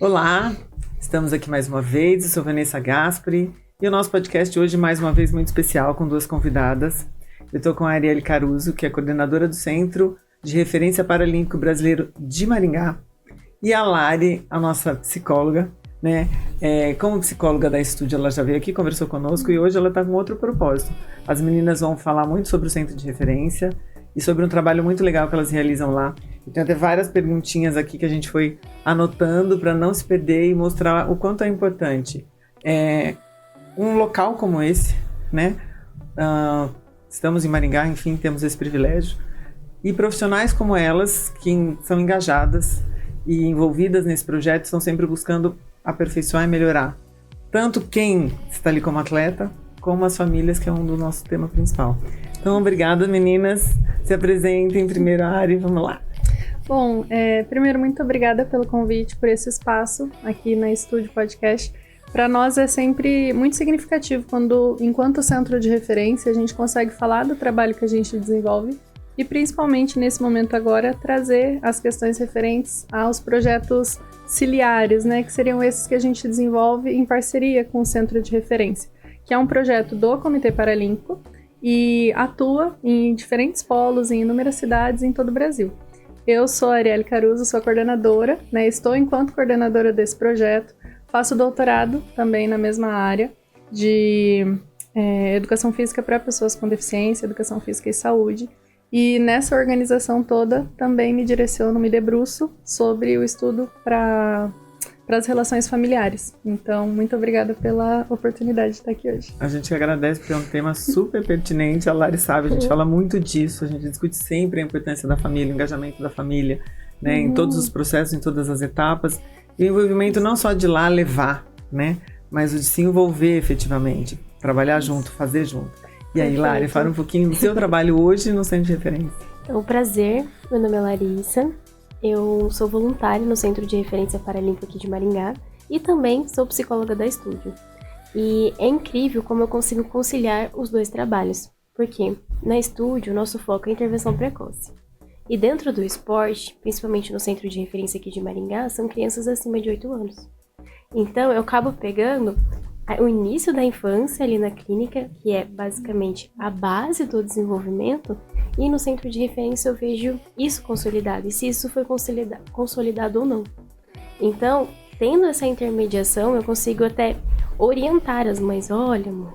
Olá, estamos aqui mais uma vez, eu sou Vanessa Gaspari e o nosso podcast hoje mais uma vez muito especial com duas convidadas. Eu estou com a Arielle Caruso, que é coordenadora do Centro de Referência Paralímpico Brasileiro de Maringá, e a Lari, a nossa psicóloga, né? Como psicóloga da Estúdio, ela já veio aqui, conversou conosco e hoje ela está com outro propósito. As meninas vão falar muito sobre o Centro de Referência e sobre um trabalho muito legal que elas realizam lá. E tem até várias perguntinhas aqui que a gente foi anotando para não se perder e mostrar o quanto é importante. Um local como esse, né? Estamos em Maringá, enfim, temos esse privilégio. E profissionais como elas, que são engajadas e envolvidas nesse projeto, estão sempre buscando aperfeiçoar e melhorar. Tanto quem está ali como atleta, como as famílias, que é um do nosso tema principal. Então, obrigada, meninas. Se apresentem primeiro, Ari, vamos lá. Bom, primeiro, muito obrigada pelo convite, por esse espaço aqui na Estúdio Podcast. Para nós é sempre muito significativo quando, enquanto centro de referência, a gente consegue falar do trabalho que a gente desenvolve e, principalmente nesse momento agora, trazer as questões referentes aos projetos ciliares, né, que seriam esses que a gente desenvolve em parceria com o Centro de Referência, que é um projeto do Comitê Paralímpico e atua em diferentes polos, em inúmeras cidades em todo o Brasil. Eu sou a Arielle Caruso, sou a coordenadora, né? Estou enquanto coordenadora desse projeto, faço doutorado também na mesma área de educação física para pessoas com deficiência, educação física e saúde. E nessa organização toda também me direciono, me debruço sobre o estudo para as relações familiares. Então, muito obrigada pela oportunidade de estar aqui hoje. A gente agradece porque é um tema super pertinente, a Lari sabe, a gente fala muito disso, a gente discute sempre a importância da família, o engajamento da família, né, em todos os processos, em todas as etapas, e o envolvimento não só de lá levar, né, mas o de se envolver efetivamente, trabalhar junto, fazer junto. E aí, Lari, fala um pouquinho do seu trabalho hoje no Centro de Referência. É um prazer, meu nome é Larissa. Eu sou voluntária no Centro de Referência Paralímpico aqui de Maringá e também sou psicóloga da Estúdio. E é incrível como eu consigo conciliar os dois trabalhos, porque na Estúdio o nosso foco é intervenção precoce. E dentro do esporte, principalmente no Centro de Referência aqui de Maringá, são crianças acima de 8 anos. Então eu acabo pegando o início da infância ali na clínica, que é basicamente a base do desenvolvimento, e no Centro de Referência eu vejo isso consolidado, e se isso foi consolidado ou não. Então, tendo essa intermediação, eu consigo até orientar as mães. Olha, mãe,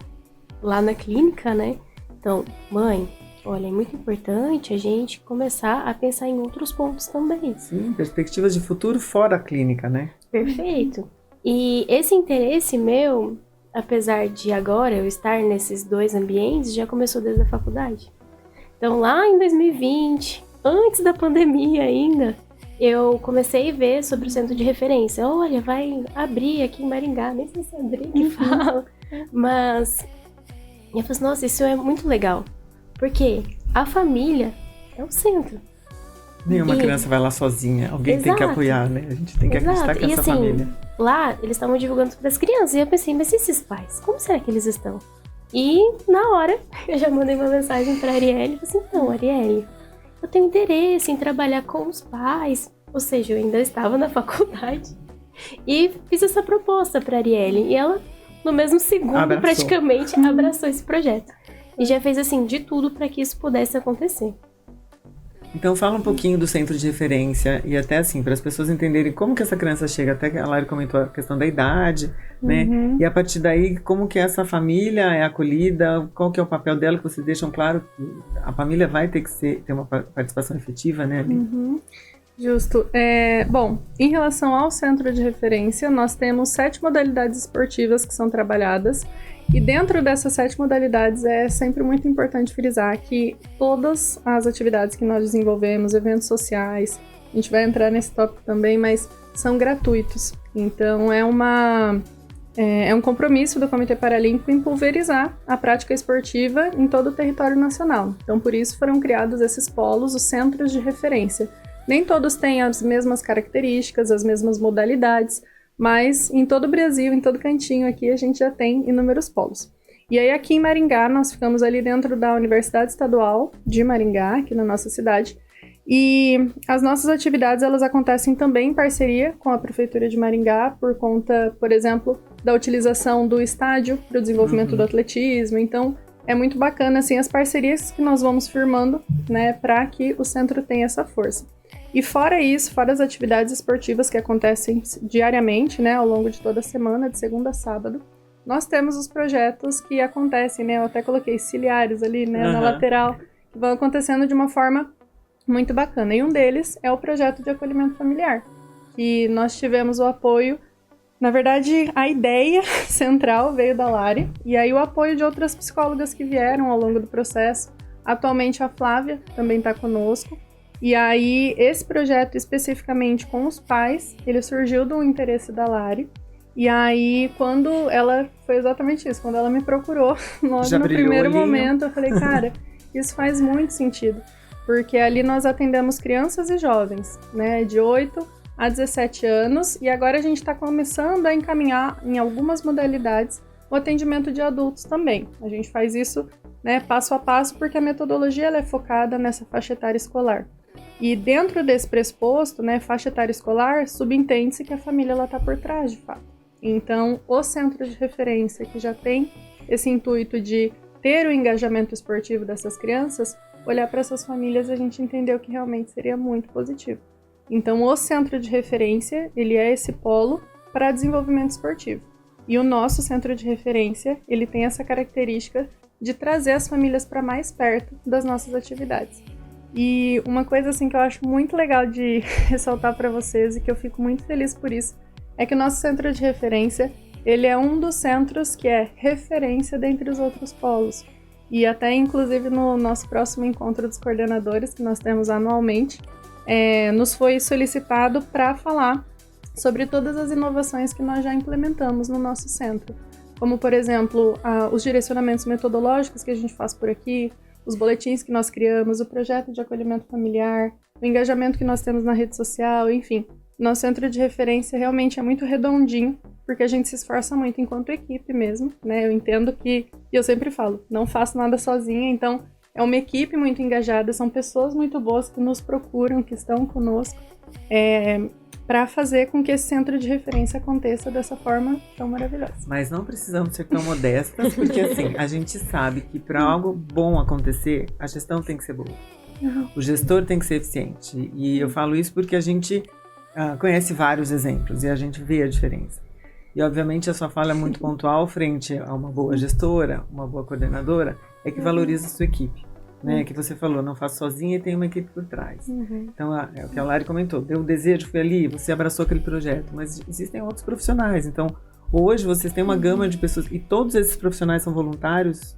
lá na clínica, né? Então, mãe, olha, é muito importante a gente começar a pensar em outros pontos também. Sim, perspectivas de futuro fora a clínica, né? Perfeito. E esse interesse meu, apesar de agora eu estar nesses dois ambientes, já começou desde a faculdade. Então, lá em 2020, antes da pandemia ainda, eu comecei a ver sobre o Centro de Referência. Olha, vai abrir aqui em Maringá, nem sei se é abrir que fala. Mas eu falei assim, nossa, isso é muito legal. Porque a família é o centro. Nenhuma criança vai lá sozinha, alguém tem que apoiar, né? A gente tem que acreditar que essa família. Lá, eles estavam divulgando para as crianças, e eu pensei, mas e esses pais? Como será que eles estão? E, na hora, eu já mandei uma mensagem para a Arielle, e falei assim, então, Arielle, eu tenho interesse em trabalhar com os pais, ou seja, eu ainda estava na faculdade, e fiz essa proposta para a Arielle, e ela, no mesmo segundo, praticamente, abraçou esse projeto. E já fez, assim, de tudo para que isso pudesse acontecer. Então fala um pouquinho do Centro de Referência e até assim, para as pessoas entenderem como que essa criança chega, até que a Lari comentou a questão da idade, né? E a partir daí, como que essa família é acolhida, qual que é o papel dela, que vocês deixam claro que a família vai ter que ter uma participação efetiva, né, ali? Justo. Bom, em relação ao Centro de Referência, nós temos 7 modalidades esportivas que são trabalhadas. E dentro dessas 7 modalidades é sempre muito importante frisar que todas as atividades que nós desenvolvemos, eventos sociais, a gente vai entrar nesse tópico também, mas são gratuitos. Então é um compromisso do Comitê Paralímpico em pulverizar a prática esportiva em todo o território nacional. Então por isso foram criados esses polos, os centros de referência. Nem todos têm as mesmas características, as mesmas modalidades, mas em todo o Brasil, em todo cantinho aqui, a gente já tem inúmeros polos. E aí aqui em Maringá, nós ficamos ali dentro da Universidade Estadual de Maringá, aqui na nossa cidade. E as nossas atividades, elas acontecem também em parceria com a Prefeitura de Maringá, por conta, por exemplo, da utilização do estádio para o desenvolvimento do atletismo. Então, é muito bacana, assim, as parcerias que nós vamos firmando, né, para que o centro tenha essa força. E fora isso, fora as atividades esportivas que acontecem diariamente, né, ao longo de toda a semana, de segunda a sábado, nós temos os projetos que acontecem, né? Eu até coloquei ciliares ali, né, na lateral, que vão acontecendo de uma forma muito bacana. E um deles é o projeto de acolhimento familiar, que nós tivemos o apoio, na verdade, a ideia central veio da Lari, e aí o apoio de outras psicólogas que vieram ao longo do processo. Atualmente a Flávia também está conosco. E aí esse projeto especificamente com os pais, ele surgiu do interesse da Lari. E aí, quando ela... Foi exatamente isso. Quando ela me procurou, logo no primeiro momento, eu falei, cara, isso faz muito sentido. Porque ali nós atendemos crianças e jovens, né? De 8 a 17 anos. E agora a gente está começando a encaminhar, em algumas modalidades, o atendimento de adultos também. A gente faz isso, né, passo a passo, porque a metodologia ela é focada nessa faixa etária escolar. E dentro desse pressuposto, né, faixa etária escolar, subentende-se que a família está por trás, de fato. Então, o centro de referência, que já tem esse intuito de ter o engajamento esportivo dessas crianças, olhar para essas famílias e a gente entendeu que realmente seria muito positivo. Então, o centro de referência, ele é esse polo para desenvolvimento esportivo. E o nosso centro de referência, ele tem essa característica de trazer as famílias para mais perto das nossas atividades. E uma coisa assim que eu acho muito legal de ressaltar para vocês e que eu fico muito feliz por isso, é que o nosso centro de referência, ele é um dos centros que é referência dentre os outros polos. E até, inclusive, no nosso próximo encontro dos coordenadores, que nós temos anualmente, nos foi solicitado para falar sobre todas as inovações que nós já implementamos no nosso centro. Como, por exemplo, os direcionamentos metodológicos que a gente faz por aqui, os boletins que nós criamos, o projeto de acolhimento familiar, o engajamento que nós temos na rede social, enfim. Nosso centro de referência realmente é muito redondinho, porque a gente se esforça muito enquanto equipe mesmo, né? Eu entendo que, e eu sempre falo, não faço nada sozinha, então é uma equipe muito engajada, são pessoas muito boas que nos procuram, que estão conosco, para fazer com que esse centro de referência aconteça dessa forma tão maravilhosa. Mas não precisamos ser tão modestas, porque assim, a gente sabe que para algo bom acontecer, a gestão tem que ser boa. O gestor tem que ser eficiente. E eu falo isso porque a gente conhece vários exemplos e a gente vê a diferença. E obviamente a sua fala é muito pontual frente a uma boa gestora, uma boa coordenadora, é que valoriza a sua equipe. Né, que você falou, não faço sozinha e tem uma equipe por trás. Então, é o que a Lari comentou, deu o desejo, foi ali, você abraçou aquele projeto, mas existem outros profissionais. Então, hoje vocês têm uma gama de pessoas, e todos esses profissionais são voluntários?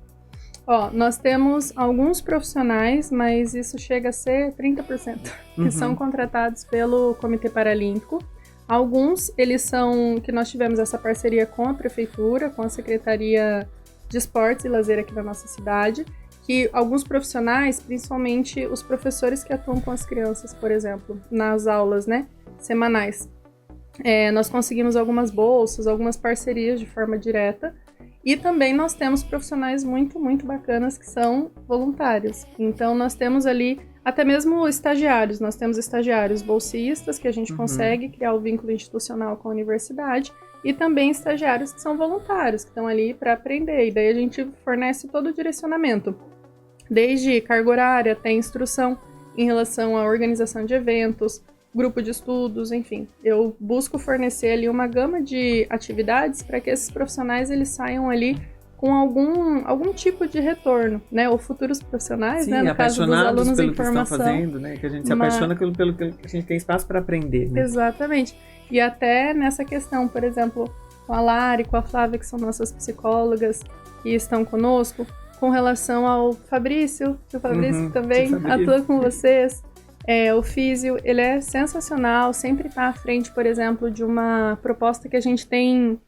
Nós temos alguns profissionais, mas isso chega a ser 30%, que são contratados pelo Comitê Paralímpico. Alguns, eles são, que nós tivemos essa parceria com a Prefeitura, com a Secretaria de Esportes e Lazer aqui da nossa cidade, que alguns profissionais, principalmente os professores que atuam com as crianças, por exemplo, nas aulas, né, semanais, nós conseguimos algumas bolsas, algumas parcerias de forma direta, e também nós temos profissionais muito, muito bacanas que são voluntários. Então, nós temos ali até mesmo estagiários. Nós temos estagiários bolsistas, que a gente consegue criar o vínculo institucional com a universidade, e também estagiários que são voluntários, que estão ali para aprender. E daí a gente fornece todo o direcionamento, desde carga horária até instrução em relação à organização de eventos, grupo de estudos, enfim. Eu busco fornecer ali uma gama de atividades para que esses profissionais eles saiam ali com algum tipo de retorno, né? Ou futuros profissionais, sim, né? No caso dos alunos em formação. Que estão fazendo, né? Que a gente se apaixona pelo que a gente tem espaço para aprender, né? Exatamente. E até nessa questão, por exemplo, com a Lari, com a Flávia, que são nossas psicólogas que estão conosco, com relação ao Fabrício, que o Fabrício também atua com vocês. O físio, ele é sensacional, sempre está à frente, por exemplo, de uma proposta que a gente tem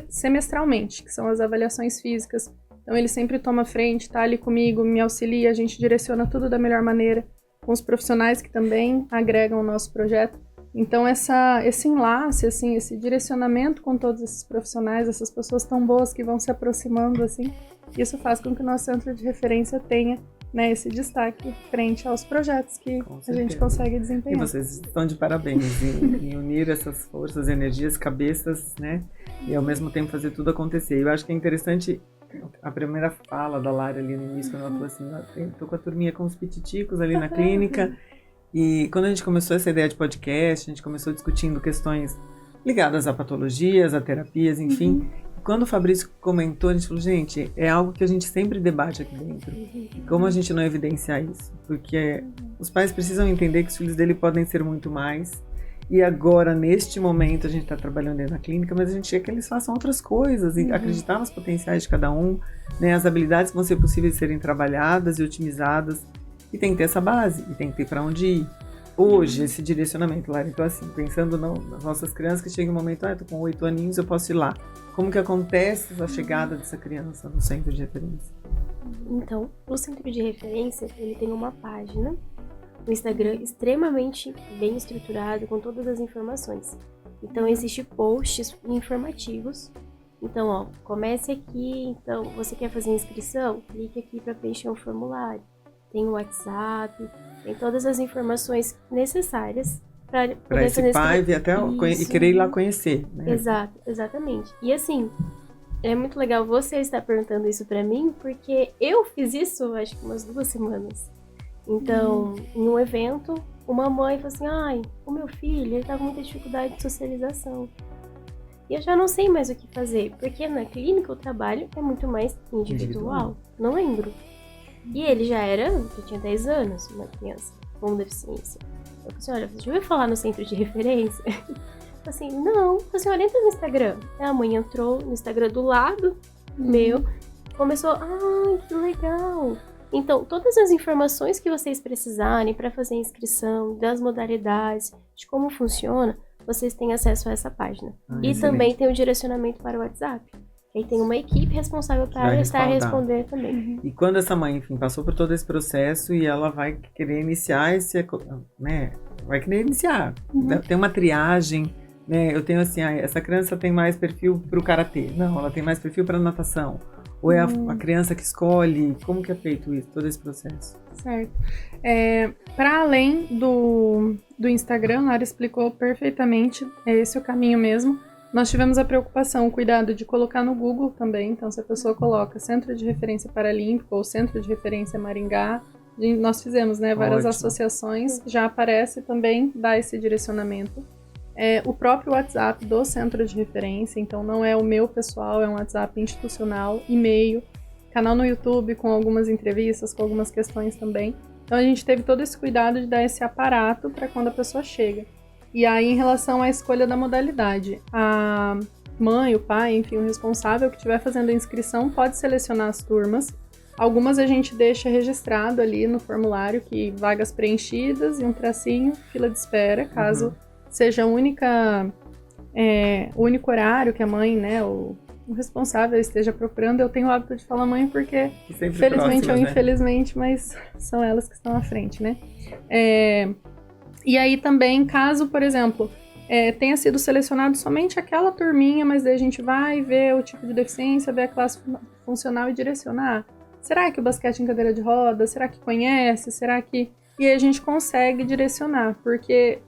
semestralmente, que são as avaliações físicas. Então ele sempre toma frente, está ali comigo, me auxilia, a gente direciona tudo da melhor maneira, com os profissionais que também agregam o nosso projeto. Então, esse enlace, assim, esse direcionamento com todos esses profissionais, essas pessoas tão boas que vão se aproximando, assim, isso faz com que o nosso centro de referência tenha, né, esse destaque frente aos projetos que a gente consegue desempenhar. E vocês estão de parabéns em unir essas forças, energias, cabeças, né? E ao mesmo tempo fazer tudo acontecer. Eu acho que é interessante a primeira fala da Lara ali no início, quando ela falou assim, tô com a turminha com os pititicos ali na clínica. E quando a gente começou essa ideia de podcast, a gente começou discutindo questões ligadas a patologias, a terapias, enfim. Quando o Fabrício comentou, a gente falou, gente, é algo que a gente sempre debate aqui dentro. E como a gente não evidenciar isso? Porque os pais precisam entender que os filhos dele podem ser muito mais. E agora, neste momento, a gente está trabalhando dentro da clínica, mas a gente quer que eles façam outras coisas e acreditar nos potenciais de cada um, né? As habilidades que vão ser possíveis de serem trabalhadas e otimizadas. E tem que ter essa base, e tem que ter para onde ir. Hoje, esse direcionamento, Lara, então assim, pensando nas nossas crianças que chega um momento, eu tô com 8 aninhos, eu posso ir lá. Como que acontece a chegada dessa criança no centro de referência? Então, o centro de referência, ele tem uma página no Instagram extremamente bem estruturado, com todas as informações. Então, existem posts informativos. Então, ó, comece aqui, então, você quer fazer inscrição? Clique aqui para preencher um formulário. Tem o WhatsApp, tem todas as informações necessárias para poder esse fazer pai vir até e querer ir lá conhecer, né? Exato, exatamente. E assim, é muito legal você estar perguntando isso para mim, porque eu fiz isso, acho que umas 2 semanas. Então, em um evento, uma mãe falou assim, ai, o meu filho, ele tá com muita dificuldade de socialização. E eu já não sei mais o que fazer, porque na clínica o trabalho é muito mais individual. Não lembro. E ele já tinha 10 anos, uma criança com deficiência. Eu falei assim, olha, você já ouviu falar no centro de referência? Eu falei assim, não. Eu falei assim, olha, entra no Instagram. A mãe entrou no Instagram do lado meu, começou, que legal. Então, todas as informações que vocês precisarem para fazer a inscrição, das modalidades, de como funciona, vocês têm acesso a essa página. E também tem o direcionamento para o WhatsApp. Aí tem uma equipe responsável para estar a responder também. E quando essa mãe, enfim, passou por todo esse processo e ela vai querer iniciar né? Vai querer iniciar. Tem uma triagem, né? Eu tenho assim, essa criança tem mais perfil para o karatê. Não, ela tem mais perfil para natação. Ou é a criança que escolhe? Como que é feito isso, todo esse processo? Certo. Para além do Instagram, a Lara explicou perfeitamente, é esse o caminho mesmo. Nós tivemos a preocupação, o cuidado de colocar no Google também. Então, se a pessoa coloca Centro de Referência Paralímpico ou Centro de Referência Maringá, nós fizemos, né, várias associações, já aparece também, dá esse direcionamento. O próprio WhatsApp do Centro de Referência, então não é o meu pessoal, é um WhatsApp institucional, e-mail, canal no YouTube com algumas entrevistas, com algumas questões também. Então, a gente teve todo esse cuidado de dar esse aparato para quando a pessoa chega. E aí, em relação à escolha da modalidade, a mãe, o pai, enfim, o responsável que estiver fazendo a inscrição pode selecionar as turmas. Algumas a gente deixa registrado ali no formulário que vagas preenchidas e um tracinho, fila de espera, caso seja o único horário que a mãe, né, o responsável esteja procurando. Eu tenho o hábito de falar mãe porque, felizmente ou infelizmente, mas são elas que estão à frente, né? E aí também, caso, por exemplo, tenha sido selecionado somente aquela turminha, mas daí a gente vai ver o tipo de deficiência, ver a classe funcional e direcionar. Será que o basquete em cadeira de roda? Será que conhece? Será que... E aí a gente consegue direcionar, porque,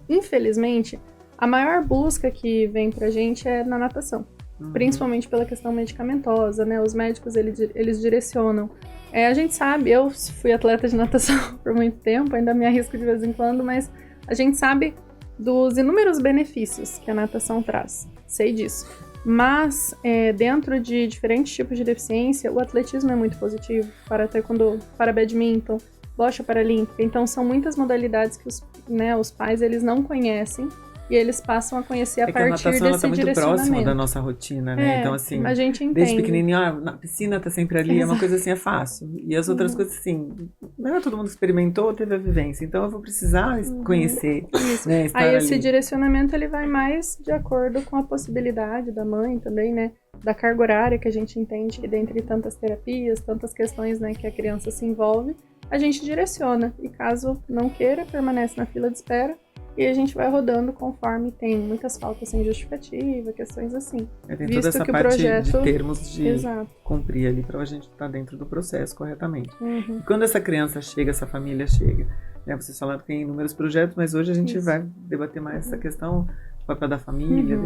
infelizmente, a maior busca que vem pra gente é na natação. Principalmente pela questão medicamentosa, né? Os médicos, eles direcionam. A gente sabe, eu fui atleta de natação por muito tempo, ainda me arrisco de vez em quando, mas a gente sabe dos inúmeros benefícios que a natação traz. Sei disso. Mas, dentro de diferentes tipos de deficiência, o atletismo é muito positivo, para badminton, bocha paralímpica. Então, são muitas modalidades que os pais eles não conhecem. E eles passam a conhecer a partir desse direcionamento. A natação está muito próxima da nossa rotina, né? Então, assim, a gente entende. Desde pequenininho, na piscina tá sempre ali, é uma coisa assim, é fácil. E as outras coisas, assim, não é todo mundo experimentou, teve a vivência. Então, eu vou precisar conhecer, né? Estar aí, esse ali. direcionamento, ele vai mais de acordo com a possibilidade da mãe também, né? Da carga horária que a gente entende que dentre tantas terapias, tantas questões, né, que a criança se envolve, a gente direciona. E caso não queira, permanece na fila de espera. e a gente vai rodando conforme tem muitas faltas sem justificativa, questões assim. Tem toda essa parte de termos de Exato. cumprir ali para a gente estar dentro do processo corretamente. Uhum. E quando essa criança chega, essa família chega, né? Vocês falaram que tem inúmeros projetos, mas hoje a gente vai debater mais essa questão do papel da família.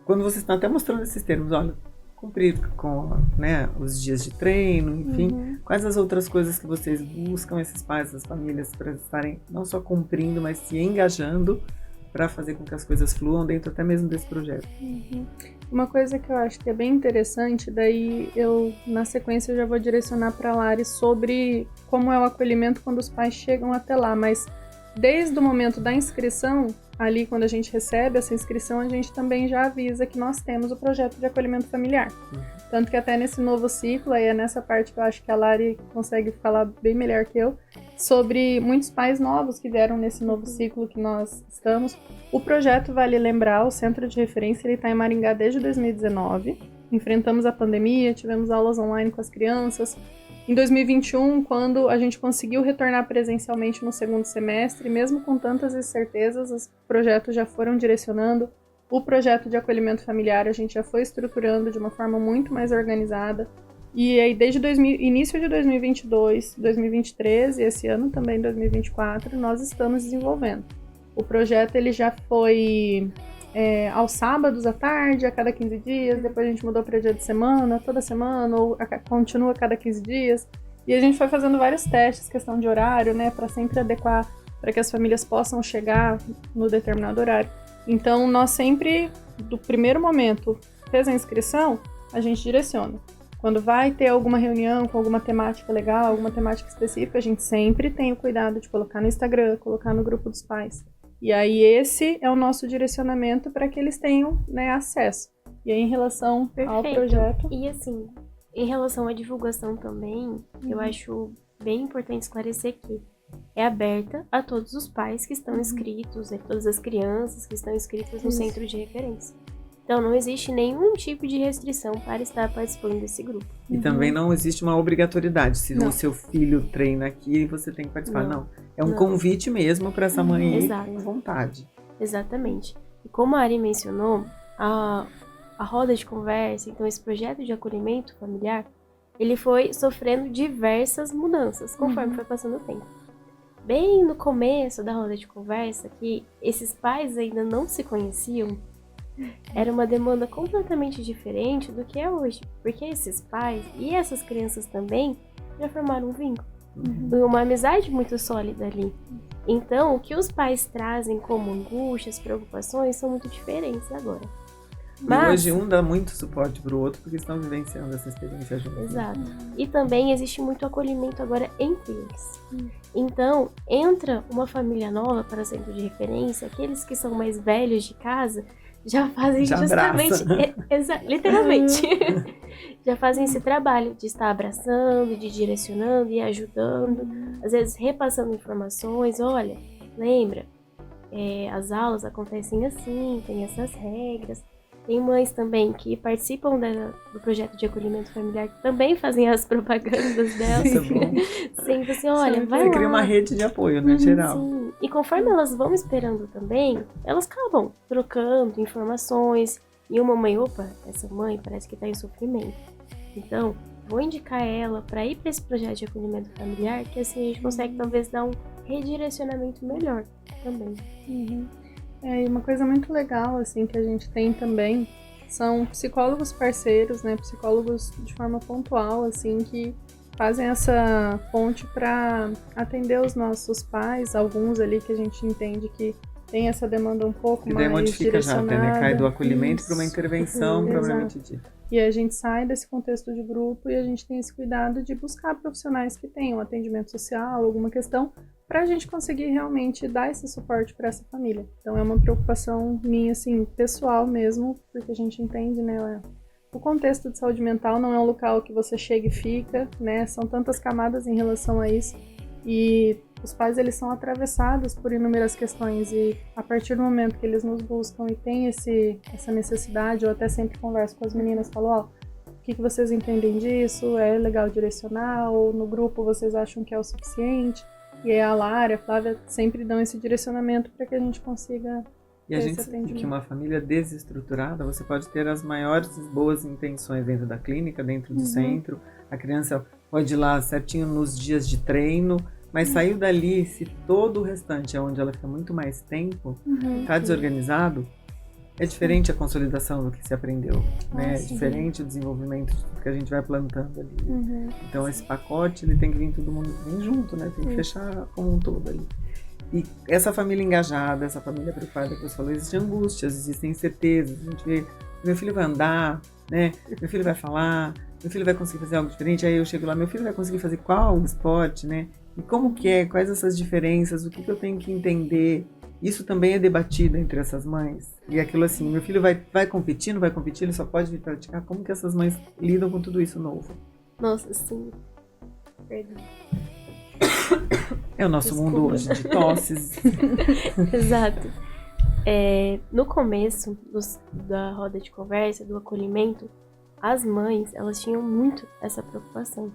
Quando vocês estão até mostrando esses termos, olha, cumprir com, né, os dias de treino, enfim, quais as outras coisas que vocês buscam esses pais, essas famílias, para estarem não só cumprindo, mas se engajando para fazer com que as coisas fluam dentro até mesmo desse projeto. Uma coisa que eu acho que é bem interessante, daí eu, na sequência, já vou direcionar para a Lari sobre como é o acolhimento quando os pais chegam até lá, mas desde o momento da inscrição, ali quando a gente recebe essa inscrição, a gente também já avisa que nós temos o projeto de acolhimento familiar. Tanto que até nesse novo ciclo, aí é nessa parte que eu acho que a Lari consegue falar bem melhor que eu, sobre muitos pais novos que vieram nesse novo ciclo que nós estamos. O projeto, vale lembrar, o Centro de Referência, ele está em Maringá desde 2019. Enfrentamos a pandemia, tivemos aulas online com as crianças. Em 2021, quando a gente conseguiu retornar presencialmente no segundo semestre, mesmo com tantas incertezas, os projetos já foram direcionando. O projeto de acolhimento familiar a gente já foi estruturando de uma forma muito mais organizada. E aí, desde início de 2022, 2023 e esse ano também, 2024, nós estamos desenvolvendo. O projeto ele já foi aos sábados à tarde, a cada 15 dias, depois a gente mudou para dia de semana, toda semana, ou continua a cada 15 dias. E a gente foi fazendo vários testes, questão de horário, né, para sempre adequar para que as famílias possam chegar no determinado horário. Então, nós sempre, do primeiro momento, fez a inscrição, a gente direciona. Quando vai ter alguma reunião com alguma temática legal, alguma temática específica, a gente sempre tem o cuidado de colocar no Instagram, colocar no grupo dos pais. E aí esse é o nosso direcionamento para que eles tenham, né, acesso. E aí em relação ao projeto... E assim, em relação à divulgação também, eu acho bem importante esclarecer que é aberta a todos os pais que estão inscritos, a todas as crianças que estão inscritas no centro de referência. Então não existe nenhum tipo de restrição para estar participando desse grupo. E também não existe uma obrigatoriedade. Se o seu filho treina aqui, você tem que participar. Não. É um convite mesmo para essa mãe ir com vontade. Exatamente. E como a Ari mencionou, a roda de conversa, então esse projeto de acolhimento familiar, ele foi sofrendo diversas mudanças conforme foi passando o tempo. Bem no começo da roda de conversa, que esses pais ainda não se conheciam, era uma demanda completamente diferente do que é hoje, porque esses pais e essas crianças também já formaram um vínculo, uma amizade muito sólida ali. Então, o que os pais trazem como angústias, preocupações são muito diferentes agora. Mas, e hoje um dá muito suporte para o outro porque estão vivenciando essa experiência juntos. Exato. E também existe muito acolhimento agora entre eles. Então, entra uma família nova para o centro de referência, aqueles que são mais velhos de casa já fazem justamente, literalmente, já fazem esse trabalho de estar abraçando, de direcionando e ajudando, às vezes repassando informações. Olha, lembra, as aulas acontecem assim, tem essas regras. Tem mães também que participam do projeto de acolhimento familiar, que também fazem as propagandas delas. Isso é bom. Sempre assim, olha, vai lá. Você cria uma rede de apoio, né, geral. Sim. E conforme elas vão esperando também, elas acabam trocando informações. E uma mãe, opa, essa mãe parece que está em sofrimento. Então, vou indicar ela para ir para esse projeto de acolhimento familiar, que assim a gente consegue talvez dar um redirecionamento melhor também. E uma coisa muito legal, assim, que a gente tem também são psicólogos parceiros, né, psicólogos de forma pontual, assim, que fazem essa ponte para atender os nossos pais, alguns ali que a gente entende que tem essa demanda um pouco mais modifica direcionada. Já, né? Cai do acolhimento para uma intervenção propriamente dita. E a gente sai desse contexto de grupo e a gente tem esse cuidado de buscar profissionais que tenham atendimento social, alguma questão, para a gente conseguir realmente dar esse suporte para essa família. Então é uma preocupação minha, assim, pessoal mesmo, porque a gente entende, né, o contexto de saúde mental não é um local que você chega e fica, né, são tantas camadas em relação a isso, e os pais, eles são atravessados por inúmeras questões, e a partir do momento que eles nos buscam e tem essa necessidade, eu até sempre converso com as meninas, falo, ó, o que vocês entendem disso? É legal direcionar? Ou no grupo vocês acham que é o suficiente? E aí a Lara, a Flávia sempre dão esse direcionamento para que a gente consiga. E a gente sabe que uma família desestruturada, você pode ter as maiores boas intenções dentro da clínica, dentro do centro. A criança pode ir lá certinho nos dias de treino, mas saiu dali, se todo o restante é onde ela fica muito mais tempo, está desorganizado, é diferente a consolidação do que se aprendeu, né? É diferente o desenvolvimento de tudo que a gente vai plantando ali. Então esse pacote, ele tem que vir todo mundo bem junto, né? Tem que fechar como um todo ali. E essa família engajada, essa família preocupada que você falou, existem angústias, existem incertezas. A gente vê, meu filho vai andar, né? Meu filho vai falar, meu filho vai conseguir fazer algo diferente. Aí eu chego lá, meu filho vai conseguir fazer qual esporte, né? E como que é, quais essas diferenças, o que eu tenho que entender. Isso também é debatido entre essas mães. E aquilo assim, meu filho vai competir, não vai competir, ele só pode vir praticar. Como que essas mães lidam com tudo isso novo? Nossa, sim. Perdão. É o nosso mundo hoje de tosses. Exato. No começo da roda de conversa, do acolhimento, as mães, elas tinham muito essa preocupação.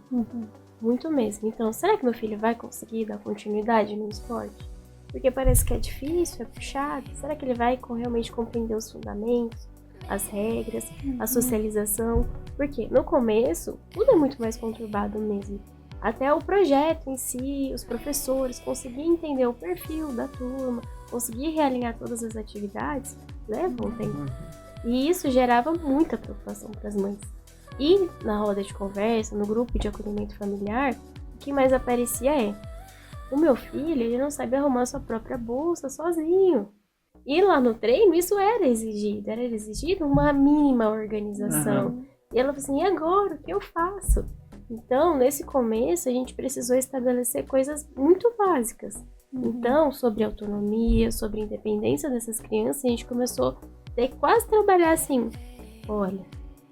Muito mesmo. Então, será que meu filho vai conseguir dar continuidade no esporte? Porque parece que é difícil, é puxado. Será que ele vai realmente compreender os fundamentos, as regras, a socialização? Porque no começo, tudo é muito mais conturbado mesmo. Até o projeto em si, os professores, conseguir entender o perfil da turma, conseguir realinhar todas as atividades, leva um tempo. E isso gerava muita preocupação para as mães. E na roda de conversa, no grupo de acolhimento familiar, o que mais aparecia é: o meu filho, ele não sabe arrumar sua própria bolsa sozinho. E lá no treino, isso era exigido uma mínima organização. E ela falou assim: e agora? O que eu faço? Então, nesse começo, a gente precisou estabelecer coisas muito básicas. Então, sobre autonomia, sobre independência dessas crianças, a gente começou a ter que quase trabalhar assim: olha,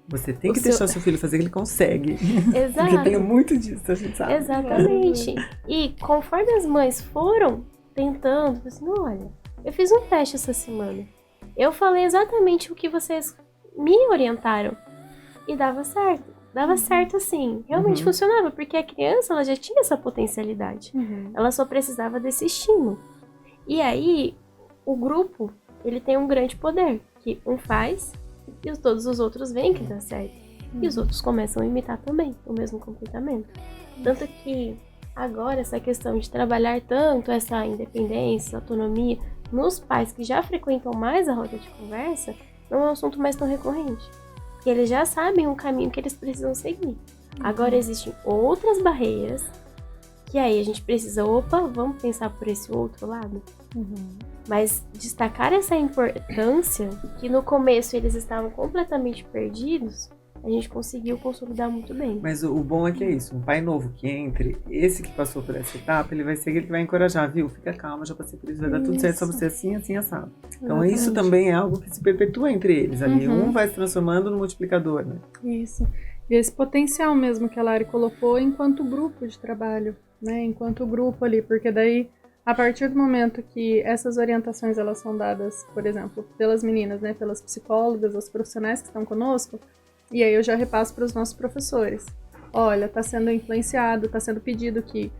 você tem que deixar seu filho fazer o que ele consegue. Exato. Porque tem muito disso, a gente sabe. Exatamente. E conforme as mães foram tentando, assim: olha, eu fiz um teste essa semana. Eu falei exatamente o que vocês me orientaram. E dava certo. Dava certo assim. Realmente funcionava, porque a criança, ela já tinha essa potencialidade. Ela só precisava desse estímulo. E aí, o grupo, ele tem um grande poder. Que um faz e todos os outros veem que dá certo. E os outros começam a imitar também o mesmo comportamento. Tanto que agora essa questão de trabalhar tanto essa independência, essa autonomia nos pais que já frequentam mais a roda de conversa, não é um assunto mais tão recorrente. Porque eles já sabem o caminho que eles precisam seguir. Agora existem outras barreiras que aí a gente precisa, vamos pensar por esse outro lado. Mas destacar essa importância, que no começo eles estavam completamente perdidos, a gente conseguiu consolidar muito bem. Mas o bom é que é isso, um pai novo que entre, esse que passou por essa etapa, ele vai ser aquele que vai encorajar, viu? Fica calma, já passei por isso, vai dar tudo certo, só você assim, assim, assado. Então isso também é algo que se perpetua entre eles ali, um vai se transformando no multiplicador, né? Isso. E esse potencial mesmo que a Lari colocou enquanto grupo de trabalho, né? Enquanto grupo ali, porque daí, a partir do momento que essas orientações elas são dadas, por exemplo, pelas meninas, né? Pelas psicólogas, os profissionais que estão conosco, e aí eu já repasso para os nossos professores. Olha, está sendo influenciado, está sendo pedido que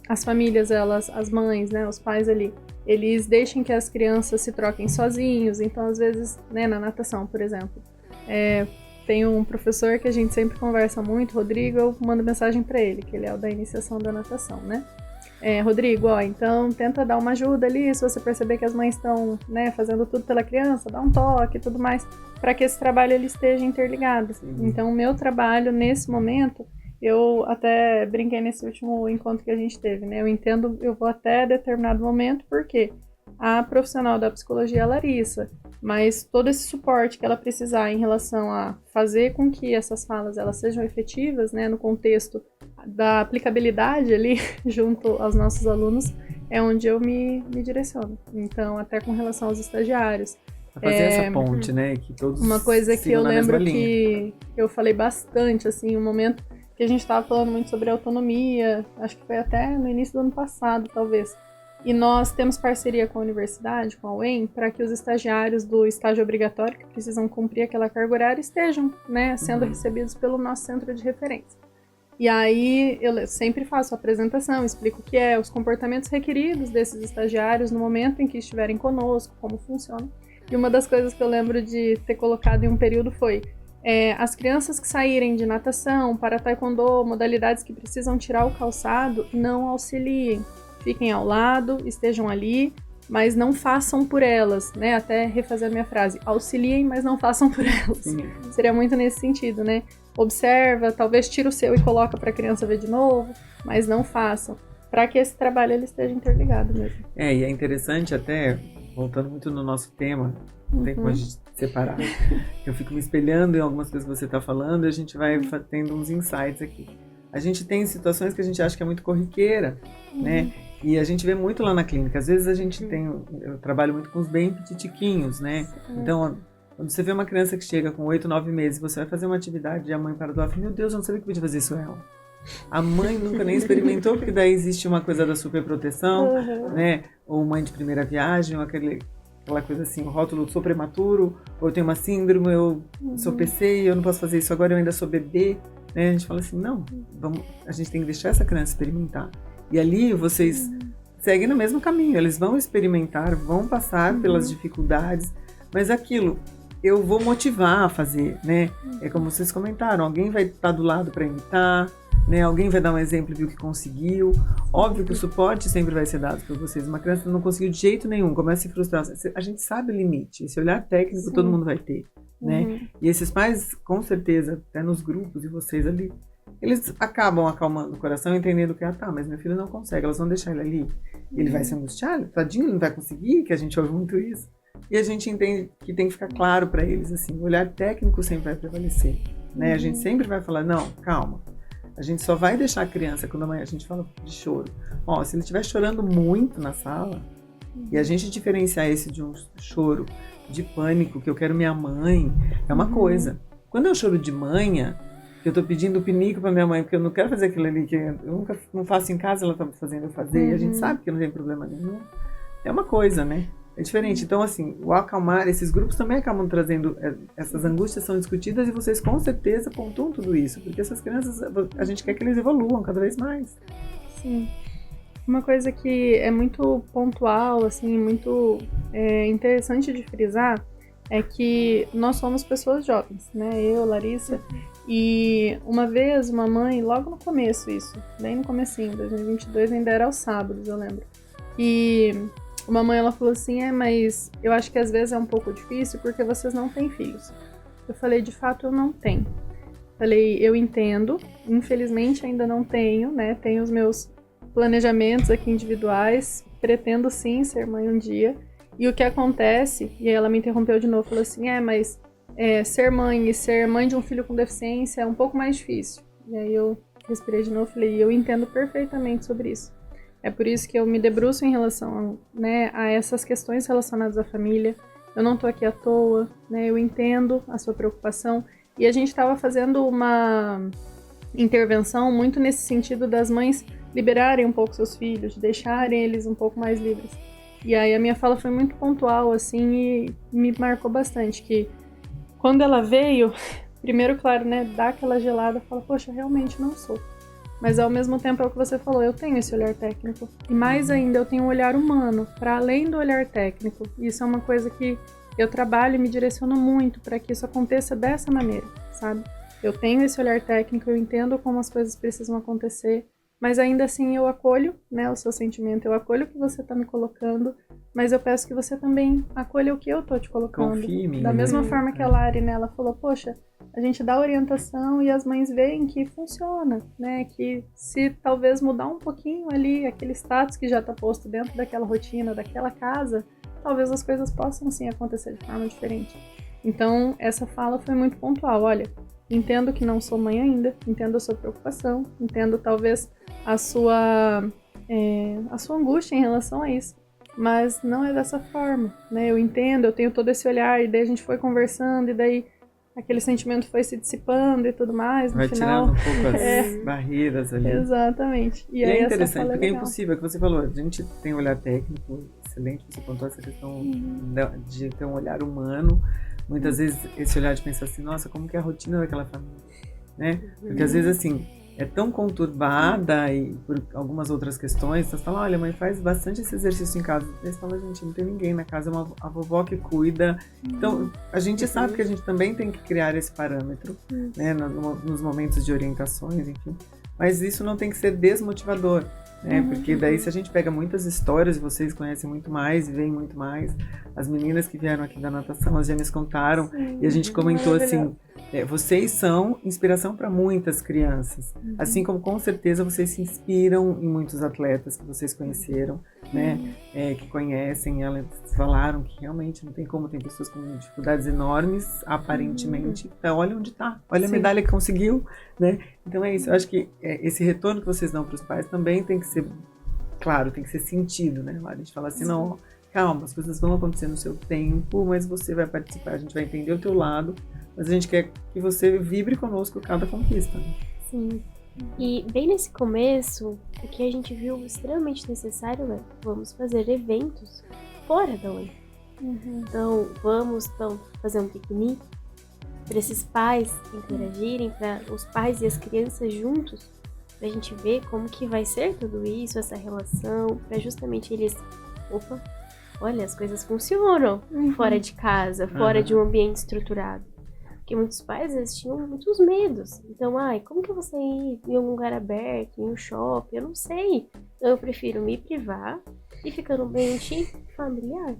as famílias, as mães, né, os pais ali, eles deixem que as crianças se troquem sozinhos. Então, às vezes, né, na natação, por exemplo, tem um professor que a gente sempre conversa muito, Rodrigo, eu mando mensagem para ele, que ele é o da iniciação da natação, né? Rodrigo, então tenta dar uma ajuda ali, se você perceber que as mães estão, né, fazendo tudo pela criança, dá um toque e tudo mais, para que esse trabalho ele esteja interligado. Então, o meu trabalho nesse momento, eu até brinquei nesse último encontro que a gente teve, né? Eu vou até determinado momento, porque a profissional da psicologia é a Larissa, mas todo esse suporte que ela precisar em relação a fazer com que essas falas elas sejam efetivas, né, no contexto da aplicabilidade ali junto aos nossos alunos, é onde eu me direciono. Então, até com relação aos estagiários. Pra fazer essa ponte, né? Que todos uma coisa que eu lembro que eu falei bastante, assim, um momento que a gente estava falando muito sobre autonomia, acho que foi até no início do ano passado, talvez. E nós temos parceria com a universidade, com a UEM, para que os estagiários do estágio obrigatório, que precisam cumprir aquela carga horária, estejam, né, sendo recebidos pelo nosso centro de referência. E aí eu sempre faço a apresentação, explico o que é, os comportamentos requeridos desses estagiários no momento em que estiverem conosco, como funciona. E uma das coisas que eu lembro de ter colocado em um período foi as crianças que saírem de natação, para taekwondo, modalidades que precisam tirar o calçado, não auxiliem. Fiquem ao lado, estejam ali, mas não façam por elas, né? Até refazer a minha frase, auxiliem, mas não façam por elas. Sim. Seria muito nesse sentido, né? Observa, talvez tira o seu e coloca para a criança ver de novo, mas não façam, para que esse trabalho ele esteja interligado mesmo. E é interessante até, voltando muito no nosso tema, não tem como a gente separar. Eu fico me espelhando em algumas coisas que você está falando e a gente vai tendo uns insights aqui. A gente tem situações que a gente acha que é muito corriqueira, né? E a gente vê muito lá na clínica. Às vezes a gente eu trabalho muito com os bem petitiquinhos, né? Então, quando você vê uma criança que chega com 8, 9 meses, você vai fazer uma atividade e a mãe para do lado, meu Deus, eu não sabia que podia fazer isso ela. A mãe nunca nem experimentou, porque daí existe uma coisa da superproteção, né? Ou mãe de primeira viagem, ou aquela coisa assim, o rótulo, sou prematuro, ou eu tenho uma síndrome, eu sou PC, eu não posso fazer isso agora, eu ainda sou bebê. Né? A gente fala assim, não, a gente tem que deixar essa criança experimentar. E ali vocês seguem no mesmo caminho, eles vão experimentar, vão passar pelas dificuldades, mas aquilo eu vou motivar a fazer, né? É como vocês comentaram, alguém vai estar do lado para imitar, né? Alguém vai dar um exemplo do que conseguiu. Óbvio que o suporte sempre vai ser dado para vocês. Uma criança não conseguiu de jeito nenhum, começa a se frustrar. A gente sabe o limite, esse olhar técnico todo mundo vai ter, né? E esses pais, com certeza, até nos grupos de vocês ali, eles acabam acalmando o coração, entendendo que, mas meu filho não consegue, elas vão deixar ele ali. Ele vai se angustiar, tadinho, ele não vai conseguir, que a gente ouve muito isso. E a gente entende que tem que ficar claro para eles, assim, o olhar técnico sempre vai prevalecer, né? A gente sempre vai falar, não, calma. A gente só vai deixar a criança, quando amanhã a gente fala de choro. Se ele estiver chorando muito na sala, e a gente diferenciar esse de um choro de pânico, que eu quero minha mãe, é uma coisa. Quando eu choro de manha, que eu tô pedindo pinico pra minha mãe, porque eu não quero fazer aquilo ali que eu nunca não faço em casa, ela tá fazendo eu fazer, e a gente sabe que não tem problema nenhum. É uma coisa, né? É diferente. Então, assim, o acalmar, esses grupos também acabam trazendo, essas angústias são discutidas e vocês com certeza pontuam tudo isso, porque essas crianças, a gente quer que eles evoluam cada vez mais. Sim. Uma coisa que é muito pontual, assim, muito interessante de frisar, é que nós somos pessoas jovens, né? Eu, Larissa, e uma vez uma mãe, logo no começo isso, bem no comecinho, 2022, ainda era aos sábados, eu lembro, e uma mãe, ela falou assim, mas eu acho que às vezes é um pouco difícil porque vocês não têm filhos. Eu falei, de fato eu não tenho. Falei, eu entendo, infelizmente ainda não tenho, né? Tenho os meus planejamentos aqui individuais, pretendo sim ser mãe um dia. E o que acontece, e aí ela me interrompeu de novo, falou assim, mas ser mãe e ser mãe de um filho com deficiência é um pouco mais difícil. E aí eu respirei de novo e falei, eu entendo perfeitamente sobre isso. É por isso que eu me debruço em relação, né, a essas questões relacionadas à família. Eu não tô aqui à toa, né, eu entendo a sua preocupação. E a gente estava fazendo uma intervenção muito nesse sentido das mães liberarem um pouco seus filhos, deixarem eles um pouco mais livres. E aí a minha fala foi muito pontual, assim, e me marcou bastante, que quando ela veio, primeiro, claro, né, dá aquela gelada, fala, poxa, realmente não sou. Mas ao mesmo tempo é o que você falou, eu tenho esse olhar técnico. E mais ainda, eu tenho um olhar humano, para além do olhar técnico. Isso é uma coisa que eu trabalho e me direciono muito para que isso aconteça dessa maneira, sabe? Eu tenho esse olhar técnico, eu entendo como as coisas precisam acontecer, mas ainda assim eu acolho, né, o seu sentimento, eu acolho o que você está me colocando, mas eu peço que você também acolha o que eu tô te colocando. Confie em mim, da mesma forma que a Lari, né, ela falou, poxa, a gente dá orientação e as mães veem que funciona, né, que se talvez mudar um pouquinho ali, aquele status que já está posto dentro daquela rotina, daquela casa, talvez as coisas possam sim acontecer de forma diferente. Então, essa fala foi muito pontual, olha, entendo que não sou mãe ainda, entendo a sua preocupação, entendo talvez a sua angústia em relação a isso, mas não é dessa forma, né? Eu entendo, eu tenho todo esse olhar, e daí a gente foi conversando, e daí aquele sentimento foi se dissipando e tudo mais, no vai final... tirando um pouco as barreiras ali. Exatamente. E aí é interessante, porque legal. É impossível, é que você falou, a gente tem um olhar técnico excelente, você contou essa questão de ter um olhar humano, muitas vezes esse olhar de pensar assim, nossa, como que é a rotina daquela família, né? Porque às vezes assim, é tão conturbada e por algumas outras questões, você fala, olha, mãe, faz bastante esse exercício em casa. Você fala, gente, não tem ninguém na casa, é a vovó que cuida. Então, a gente sabe que a gente também tem que criar esse parâmetro, né, nos momentos de orientações, enfim. Mas isso não tem que ser desmotivador, né? Porque daí se a gente pega muitas histórias, e vocês conhecem muito mais e veem muito mais, as meninas que vieram aqui da natação, as gêmeas contaram, e a gente comentou assim, vocês são inspiração para muitas crianças, assim como com certeza vocês se inspiram em muitos atletas que vocês conheceram, né, que conhecem, elas falaram que realmente não tem como, tem pessoas com dificuldades enormes, aparentemente, então, olha onde está, olha a medalha que conseguiu, né, então é isso, eu acho que esse retorno que vocês dão para os pais também tem que ser, claro, tem que ser sentido, né, a gente fala assim, não, calma, as coisas vão acontecer no seu tempo, mas você vai participar, a gente vai entender o teu lado, mas a gente quer que você vibre conosco cada conquista. Né? Sim. E bem nesse começo, o que a gente viu extremamente necessário é vamos fazer eventos fora da Uni. Então, vamos fazer um piquenique para esses pais interagirem, para os pais e as crianças juntos, para a gente ver como que vai ser tudo isso, essa relação, para justamente eles... Opa, olha, as coisas funcionam fora de casa, fora de um ambiente estruturado. Porque muitos pais, eles tinham muitos medos. Então, como que eu vou sair em um lugar aberto, em um shopping? Eu não sei. Então, eu prefiro me privar e ficar no ambiente familiar.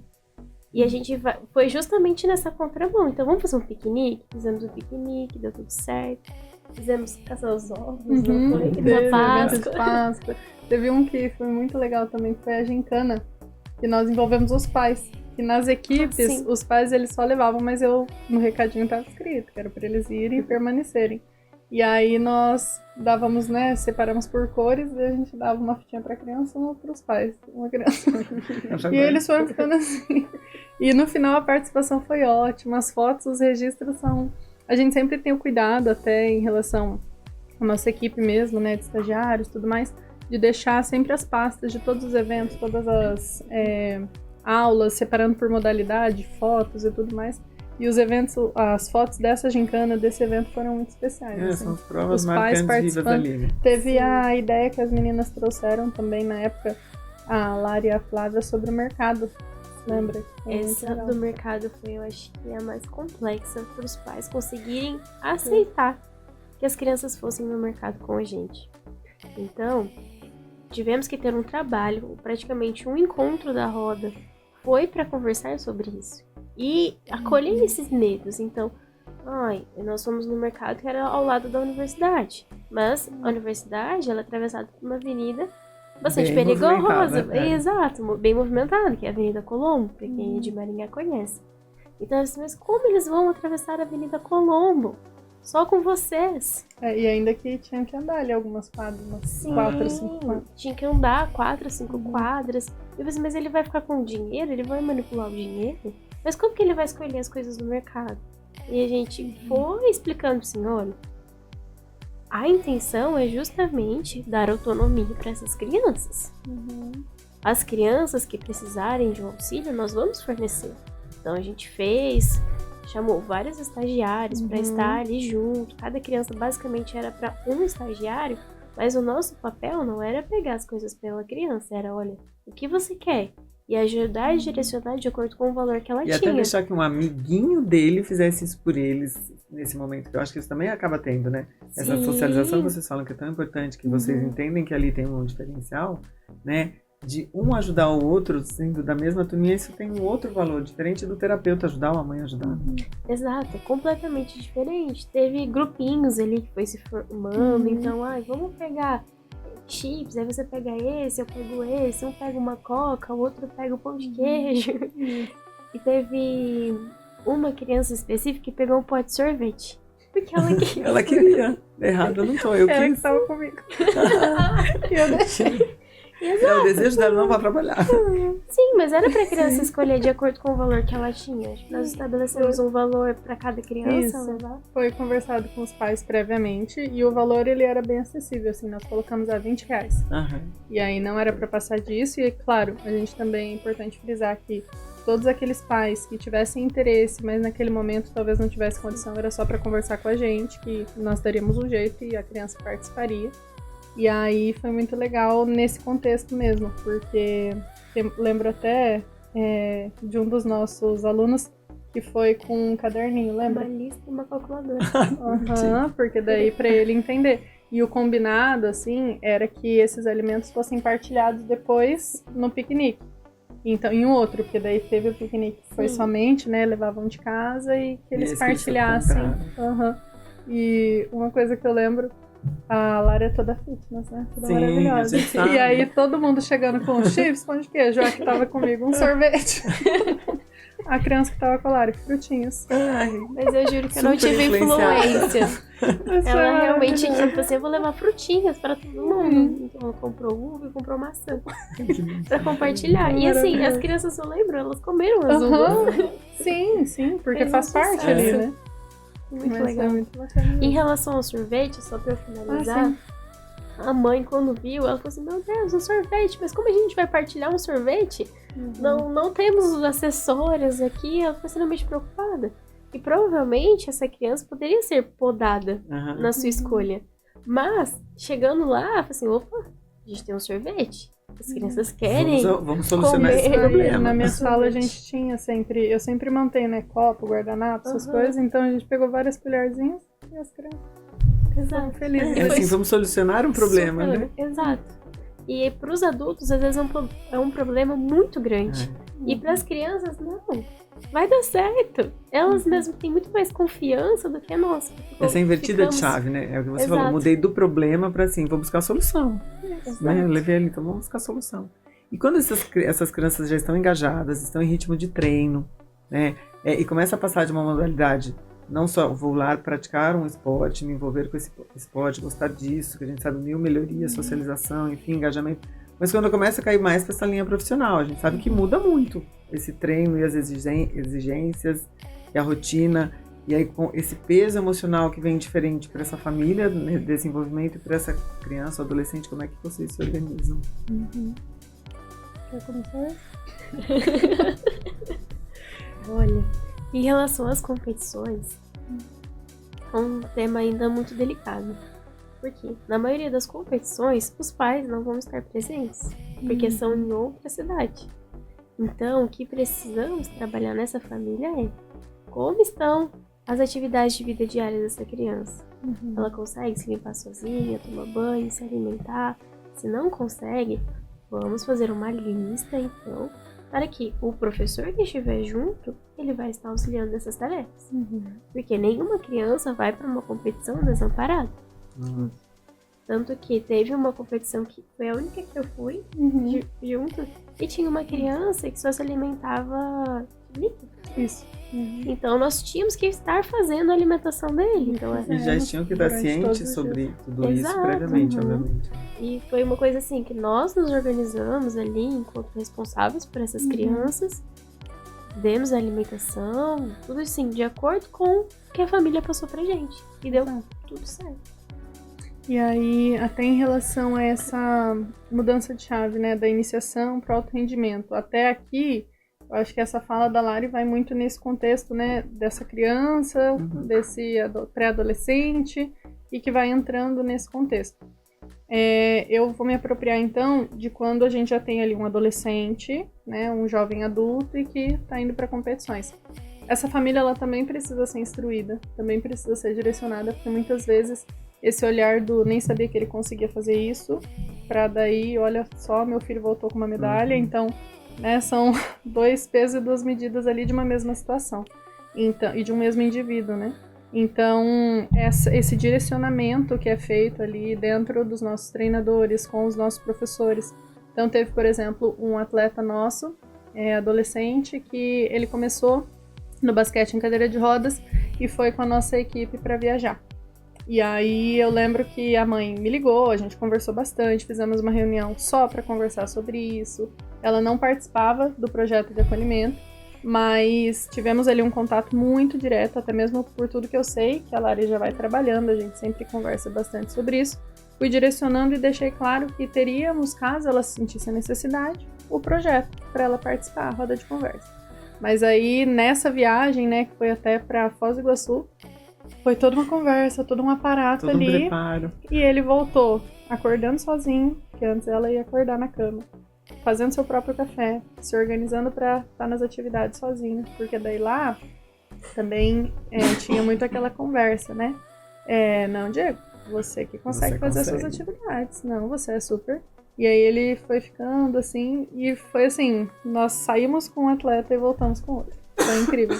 E a gente foi justamente nessa contramão. Então, vamos fazer um piquenique? Fizemos um piquenique, deu tudo certo. Fizemos caçar os ovos, na Páscoa. Teve um que foi muito legal também, que foi a gincana. Que nós envolvemos os pais. Que nas equipes, os pais eles só levavam, mas no recadinho estava escrito, que era para eles irem e permanecerem. E aí nós dávamos, né, separamos por cores, e a gente dava uma fitinha para criança e uma para os pais, uma criança. E eles foram ficando assim. E no final a participação foi ótima, as fotos, os registros são... A gente sempre tem o cuidado, até em relação à nossa equipe mesmo, né, de estagiários e tudo mais, de deixar sempre as pastas de todos os eventos, todas as aulas, separando por modalidade, fotos e tudo mais. E os eventos, as fotos dessa gincana, desse evento foram muito especiais. Assim. São as provas marcantes vivas ali. Né? Teve a ideia que as meninas trouxeram também na época, a Lara e a Flávia, sobre o mercado. Lembra? Essa do mercado foi, eu acho que a mais complexa para os pais conseguirem aceitar que as crianças fossem no mercado com a gente. Então, tivemos que ter um trabalho, praticamente um encontro da roda, foi para conversar sobre isso. E acolher esses medos. Então, nós fomos no mercado que era ao lado da universidade. Mas a universidade, ela é atravessada por uma avenida bastante bem perigosa. Exato, bem movimentada, que é a Avenida Colombo, para quem é de Maringá conhece. Então, assim, mas como eles vão atravessar a Avenida Colombo? Só com vocês. E ainda que tinha que andar ali algumas quadras, umas 4, 5 quadras. Tinha que andar 4, 5 quadras. Eu pensei, mas ele vai ficar com o dinheiro? Ele vai manipular o dinheiro? Mas como que ele vai escolher as coisas no mercado? E a gente foi explicando assim, olha, a intenção é justamente dar autonomia para essas crianças. As crianças que precisarem de um auxílio, nós vamos fornecer. Então a gente chamou vários estagiários para estar ali junto. Cada criança basicamente era para um estagiário, mas o nosso papel não era pegar as coisas pela criança, era, olha, o que você quer? E ajudar a direcionar de acordo com o valor que ela tinha. E até deixar que um amiguinho dele fizesse isso por eles nesse momento, que eu acho que isso também acaba tendo, né? Essa socialização que vocês falam que é tão importante, que vocês entendem que ali tem um diferencial, né? De um ajudar o outro, sendo da mesma turminha, isso tem um outro valor, diferente do terapeuta ajudar ou a mãe ajudar. Exato, é completamente diferente. Teve grupinhos ali que foi se formando, então, vamos pegar chips, aí você pega esse, eu pego esse, um pega uma coca, o outro pega o pão de queijo. E teve uma criança específica que pegou um pote de sorvete. Porque ela queria. Ela queria. Errado eu não tô, eu Ela quis. que tava comigo. E eu deixei. Exato. O desejo dela não vai trabalhar. Sim, mas era pra criança escolher de acordo com o valor que ela tinha. Nós estabelecemos um valor pra cada criança. Isso. Levar. Foi conversado com os pais previamente e o valor ele era bem acessível, assim, nós colocamos a R$20. E aí não era pra passar disso e, claro, a gente também é importante frisar que todos aqueles pais que tivessem interesse, mas naquele momento talvez não tivesse condição, era só pra conversar com a gente, que nós daríamos um jeito e a criança participaria. E aí foi muito legal nesse contexto mesmo, porque eu lembro até de um dos nossos alunos que foi com um caderninho, lembra? Uma lista e uma calculadora. Porque daí pra ele entender. E o combinado, assim, era que esses alimentos fossem partilhados depois no piquenique. Então, em outro, porque daí teve o piquenique que foi somente, né, levavam de casa e que eles partilhassem. E uma coisa que eu lembro, a Lara é toda fitness, né? Toda maravilhosa. E aí todo mundo chegando com chips, pão de queijo, a que tava comigo, um sorvete. A criança que tava com a Lara, frutinhos. Mas eu juro que eu não tive influência. Ela realmente tipo assim, eu vou levar frutinhas pra todo mundo. Então ela comprou uva e comprou maçã pra compartilhar. E assim, as crianças não lembram, elas comeram as uvas. Sim, porque faz parte ali, né? Muito legal. Muito bacana. Em relação ao sorvete, só pra eu finalizar, a mãe, quando viu, ela falou assim, meu Deus, um sorvete, mas como a gente vai partilhar um sorvete? Não temos os acessórios aqui. Ela ficou extremamente preocupada. E provavelmente essa criança poderia ser podada na sua escolha. Mas, chegando lá, ela falou assim, opa, a gente tem um sorvete. As crianças querem Vamos solucionar esse problema. Na minha sala a gente tinha sempre, eu sempre mantenho, né, copo, guardanapo, essas coisas, então a gente pegou várias colherzinhas e as crianças Exato. felizes. É assim, vamos solucionar um problema, né? Exato. E para os adultos, às vezes é um problema muito grande. E para as crianças, não. Vai dar certo. Elas mesmo têm muito mais confiança do que a nossa. Essa invertida de chave, né? É o que você falou. Mudei do problema para assim, vou buscar a solução. Né? Eu levei ali, então vamos buscar a solução. E quando essas crianças já estão engajadas, estão em ritmo de treino, né? E começa a passar de uma modalidade, não só vou lá praticar um esporte, me envolver com esse esporte, gostar disso, que a gente sabe mil melhorias, socialização, enfim, engajamento. Mas quando começa a cair mais para essa linha profissional, a gente sabe que muda muito esse treino e as exigências e a rotina. E aí com esse peso emocional que vem diferente para essa família, né, desenvolvimento, e para essa criança ou adolescente, como é que vocês se organizam? Quer começar? Olha, em relação às competições, é um tema ainda muito delicado. Porque na maioria das competições, os pais não vão estar presentes, porque são em outra cidade. Então, o que precisamos trabalhar nessa família é como estão as atividades de vida diária dessa criança. Ela consegue se limpar sozinha, tomar banho, se alimentar? Se não consegue, vamos fazer uma lista, então, para que o professor que estiver junto, ele vai estar auxiliando nessas tarefas. Porque nenhuma criança vai para uma competição desamparada. Tanto que teve uma competição que foi a única que eu fui junto, e tinha uma criança que só se alimentava de líquido. Isso. Então nós tínhamos que estar fazendo a alimentação dele. Então, E já tinham que estar cientes sobre tudo isso previamente, obviamente. E foi uma coisa assim, que nós nos organizamos ali enquanto responsáveis por essas crianças, demos a alimentação, tudo assim, de acordo com o que a família passou pra gente. E deu tudo certo. E aí, até em relação a essa mudança de chave, né, da iniciação para o alto rendimento, até aqui, eu acho que essa fala da Lari vai muito nesse contexto, né, dessa criança, desse pré-adolescente, e que vai entrando nesse contexto. Eu vou me apropriar, então, de quando a gente já tem ali um adolescente, né, um jovem adulto e que está indo para competições. Essa família, ela também precisa ser instruída, também precisa ser direcionada, porque muitas vezes esse olhar do nem sabia que ele conseguia fazer isso, pra daí, olha só, meu filho voltou com uma medalha, então, né, são dois pesos e duas medidas ali de uma mesma situação, então, e de um mesmo indivíduo, né? Então, esse direcionamento que é feito ali dentro dos nossos treinadores, com os nossos professores. Então, teve, por exemplo, um atleta nosso, adolescente, que ele começou no basquete em cadeira de rodas e foi com a nossa equipe para viajar. E aí eu lembro que a mãe me ligou, a gente conversou bastante, fizemos uma reunião só para conversar sobre isso. Ela não participava do projeto de acolhimento, mas tivemos ali um contato muito direto, até mesmo por tudo que eu sei, que a Lari já vai trabalhando, a gente sempre conversa bastante sobre isso. Fui direcionando e deixei claro que teríamos, caso ela sentisse a necessidade, o projeto para ela participar, a roda de conversa. Mas aí, nessa viagem, né, que foi até para Foz do Iguaçu, foi toda uma conversa, todo um aparato todo ali. Um preparo. E ele voltou, acordando sozinho, que antes ela ia acordar na cama, fazendo seu próprio café, se organizando para estar nas atividades sozinho. Porque daí lá também tinha muito aquela conversa, né? Não, Diego, você que consegue fazer as suas atividades. Não, você é super. E aí ele foi ficando assim, e foi assim, nós saímos com um atleta e voltamos com outro. Foi incrível.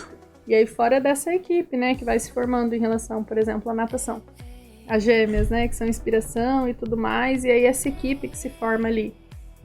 E aí fora dessa equipe, né, que vai se formando em relação, por exemplo, à natação. As gêmeas, né, que são inspiração e tudo mais, e aí essa equipe que se forma ali.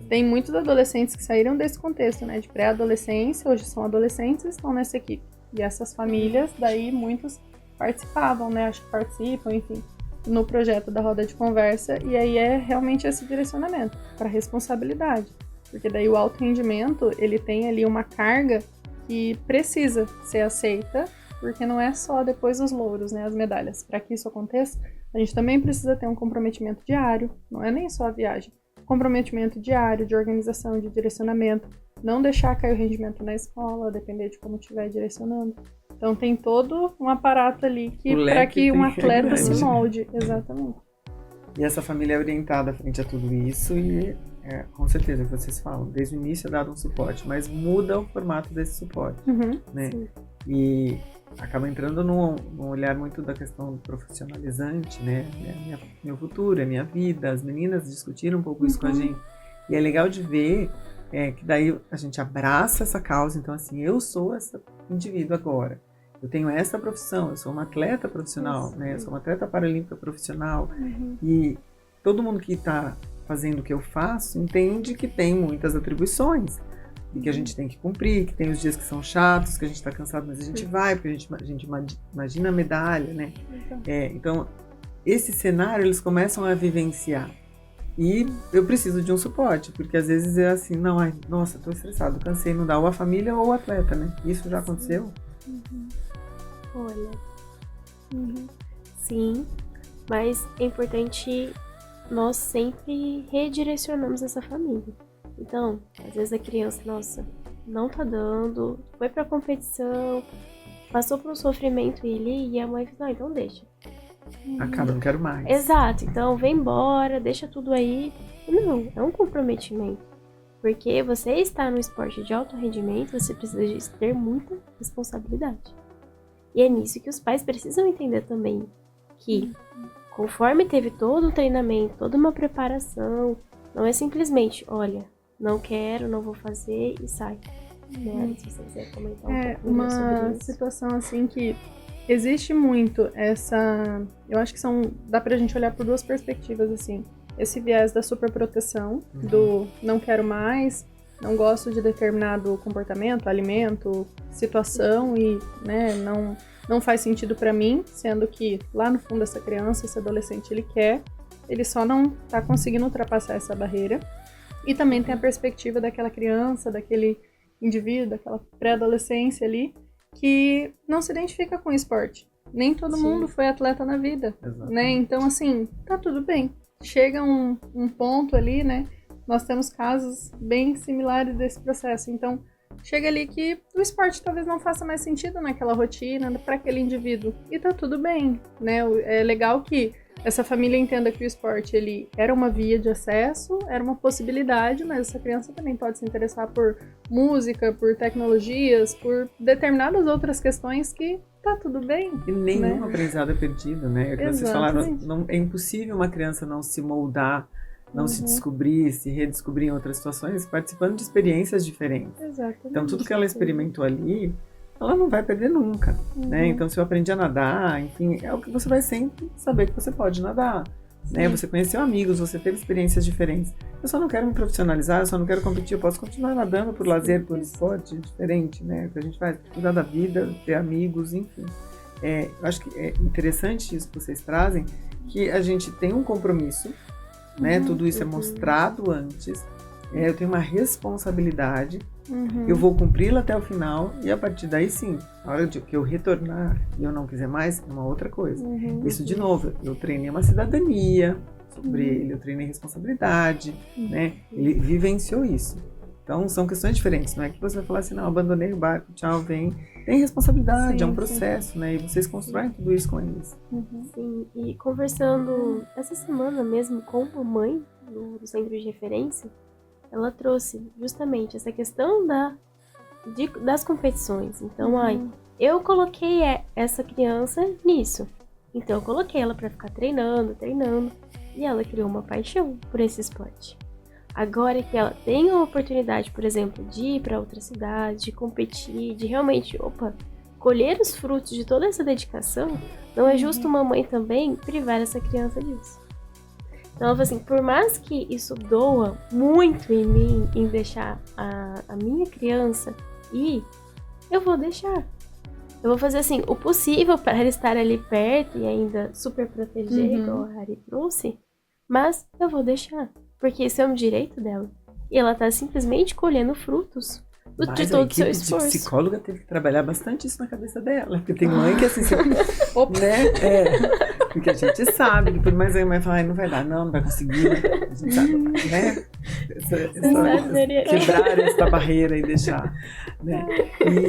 Tem muitos adolescentes que saíram desse contexto, né, de pré-adolescência, hoje são adolescentes e estão nessa equipe. E essas famílias, daí muitos participavam, né, acho que participam, enfim, no projeto da roda de conversa, e aí é realmente esse direcionamento para responsabilidade. Porque daí o alto rendimento, ele tem ali uma carga que precisa ser aceita, porque não é só depois os louros, né, as medalhas. Para que isso aconteça, a gente também precisa ter um comprometimento diário, não é nem só a viagem. Comprometimento diário, de organização, de direcionamento, não deixar cair o rendimento na escola, depender de como estiver direcionando. Então tem todo um aparato ali para que um atleta se molde. Exatamente. E essa família é orientada frente a tudo isso e com certeza, que vocês falam, desde o início é dado um suporte, mas muda o formato desse suporte, né? Sim. E acaba entrando num olhar muito da questão profissionalizante, né? Meu futuro, é minha vida, as meninas discutiram um pouco isso com a gente. E é legal de ver que daí a gente abraça essa causa, então assim, eu sou esse indivíduo agora. Eu tenho essa profissão, eu sou uma atleta profissional, né? Eu sou uma atleta paralímpica profissional. E todo mundo que está fazendo o que eu faço entende que tem muitas atribuições e que a gente tem que cumprir, que tem os dias que são chatos, que a gente está cansado, mas a gente vai, porque a gente imagina a medalha, né? Então, esse cenário eles começam a vivenciar. E eu preciso de um suporte, porque às vezes é assim, não, nossa, tô estressado, cansei, não dá, ou a família ou o atleta, né? Isso já aconteceu? Olha, sim, mas é importante nós sempre redirecionamos essa família. Então, às vezes a criança, nossa, não tá dando, foi pra competição, passou por um sofrimento e a mãe fala, então deixa. Acaba, não quero mais. Exato, então vem embora, deixa tudo aí. Não, é um comprometimento. Porque você está no esporte de alto rendimento, você precisa ter muita responsabilidade. E é nisso que os pais precisam entender também, que conforme teve todo um treinamento, toda uma preparação, não é simplesmente, olha, não quero, não vou fazer e sai. Né? Se você quiser comentar um pouco sobre isso. É uma situação assim que existe muito essa... Eu acho que dá pra gente olhar por duas perspectivas, assim. Esse viés da superproteção, do não quero mais, não gosto de determinado comportamento, alimento, situação e, né, não faz sentido pra mim, sendo que lá no fundo essa criança, esse adolescente, ele só não tá conseguindo ultrapassar essa barreira. E também tem a perspectiva daquela criança, daquele indivíduo, daquela pré-adolescência ali, que não se identifica com o esporte. Nem todo mundo foi atleta na vida, né? Então, assim, tá tudo bem. Chega um ponto ali, né? Nós temos casos bem similares desse processo. Então, chega ali que o esporte talvez não faça mais sentido naquela rotina para aquele indivíduo. E tá tudo bem, né? É legal que essa família entenda que o esporte ele era uma via de acesso, era uma possibilidade, mas essa criança também pode se interessar por música, por tecnologias, por determinadas outras questões que tá tudo bem. E nenhum aprendizado é perdido, né? É o que vocês falaram, é impossível uma criança não se moldar, não se descobrir, se redescobrir em outras situações, participando de experiências diferentes. Exatamente. Então tudo que ela experimentou ali, ela não vai perder nunca, né? Então se eu aprendi a nadar, enfim, é o que você vai sempre saber que você pode nadar, né? Você conheceu amigos, você teve experiências diferentes. Eu só não quero me profissionalizar, eu só não quero competir, eu posso continuar nadando por lazer, por esporte diferente, né? O que a gente faz, cuidar da vida, ter amigos, enfim. eu acho que é interessante isso que vocês trazem, que a gente tem um compromisso, né? Tudo isso é mostrado antes. Eu tenho uma responsabilidade, eu vou cumpri-la até o final, e a partir daí sim, na hora que eu retornar e eu não quiser mais, é uma outra coisa. Isso, de novo, eu treinei uma cidadania sobre ele, eu treinei responsabilidade, né? Ele vivenciou isso. Então, são questões diferentes. Não é que você vai falar assim, não, abandonei o barco, tchau, vem. Tem responsabilidade, é um processo, né? E vocês constroem tudo isso com eles. Sim, e conversando essa semana mesmo com a mãe do centro de referência, ela trouxe justamente essa questão das competições. Então, eu coloquei essa criança nisso. Então, eu coloquei ela pra ficar treinando, e ela criou uma paixão por esse esporte. Agora que ela tem a oportunidade, por exemplo, de ir para outra cidade, de competir, de realmente, colher os frutos de toda essa dedicação, não é justo uma mãe também privar essa criança disso. Então, ela falou assim, por mais que isso doa muito em mim, em deixar a minha criança ir, eu vou deixar. Eu vou fazer assim, o possível para ela estar ali perto e ainda super proteger, igual a Ari trouxe, mas eu vou deixar. Porque isso é um direito dela. E ela tá simplesmente colhendo frutos de todo o seu esforço. A psicóloga teve que trabalhar bastante isso na cabeça dela. Porque tem mãe que assim, né? Porque a gente sabe que por mais que a mãe fala, não vai dar, não vai conseguir. A gente sabe, né? Quebrar essa barreira e deixar. Né?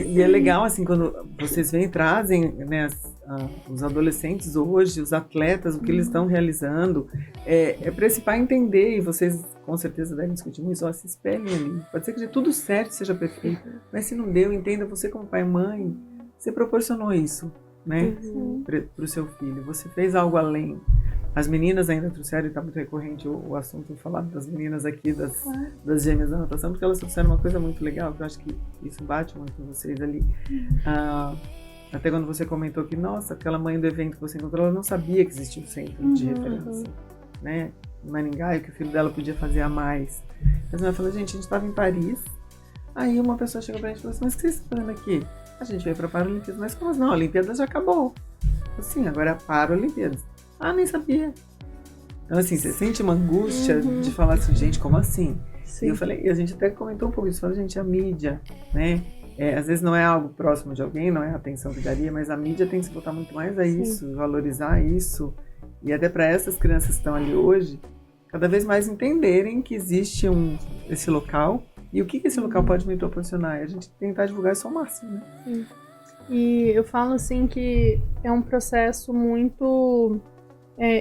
E é legal, assim, quando vocês vêm e trazem, né, os adolescentes hoje, os atletas, o que eles estão realizando, é para esse pai entender, e vocês com certeza devem discutir muito, se espelhem ali. Pode ser que de tudo certo seja perfeito, mas se não deu, entenda, você como pai e mãe, você proporcionou isso, né, para o seu filho, você fez algo além. As meninas ainda trouxeram, e está muito recorrente o assunto falado das meninas aqui, das gêmeas da natação, porque elas trouxeram uma coisa muito legal, que eu acho que isso bate muito com vocês ali. Até quando você comentou que, nossa, aquela mãe do evento que você encontrou, ela não sabia que existia um centro de referência, né, em Maringá, e que o filho dela podia fazer a mais. Mas ela falou, gente, a gente estava em Paris, aí uma pessoa chegou pra gente e falou assim, mas o que vocês estão fazendo aqui? A gente veio para Paralimpíadas, mas como não? A Olimpíada já acabou. Assim, agora é Paralimpíadas. Nem sabia. Então, assim, você sente uma angústia de falar assim, gente, como assim? Sim. E eu falei, e a gente até comentou um pouco disso, falou, gente, a mídia, né? Às vezes não é algo próximo de alguém, não é a atenção que daria, mas a mídia tem que se botar muito mais a isso, valorizar isso. E até para essas crianças que estão ali hoje, cada vez mais entenderem que existe esse local e o que esse local pode me proporcionar. E a gente tentar divulgar isso ao máximo, né? Sim. E eu falo assim que é um processo muito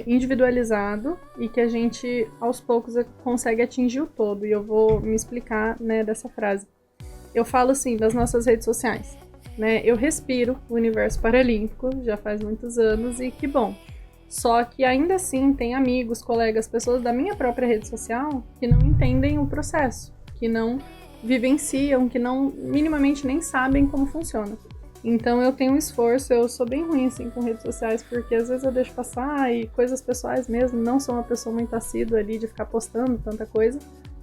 individualizado e que a gente, aos poucos, consegue atingir o todo. E eu vou me explicar, né, dessa frase. Eu falo assim, das nossas redes sociais, né? Eu respiro o universo paralímpico já faz muitos anos e que bom. Só que ainda assim tem amigos, colegas, pessoas da minha própria rede social que não entendem o processo, que não vivenciam, que não minimamente nem sabem como funciona. Então eu tenho um esforço, eu sou bem ruim assim com redes sociais, porque às vezes eu deixo passar e coisas pessoais mesmo, não sou uma pessoa muito assídua ali de ficar postando tanta coisa,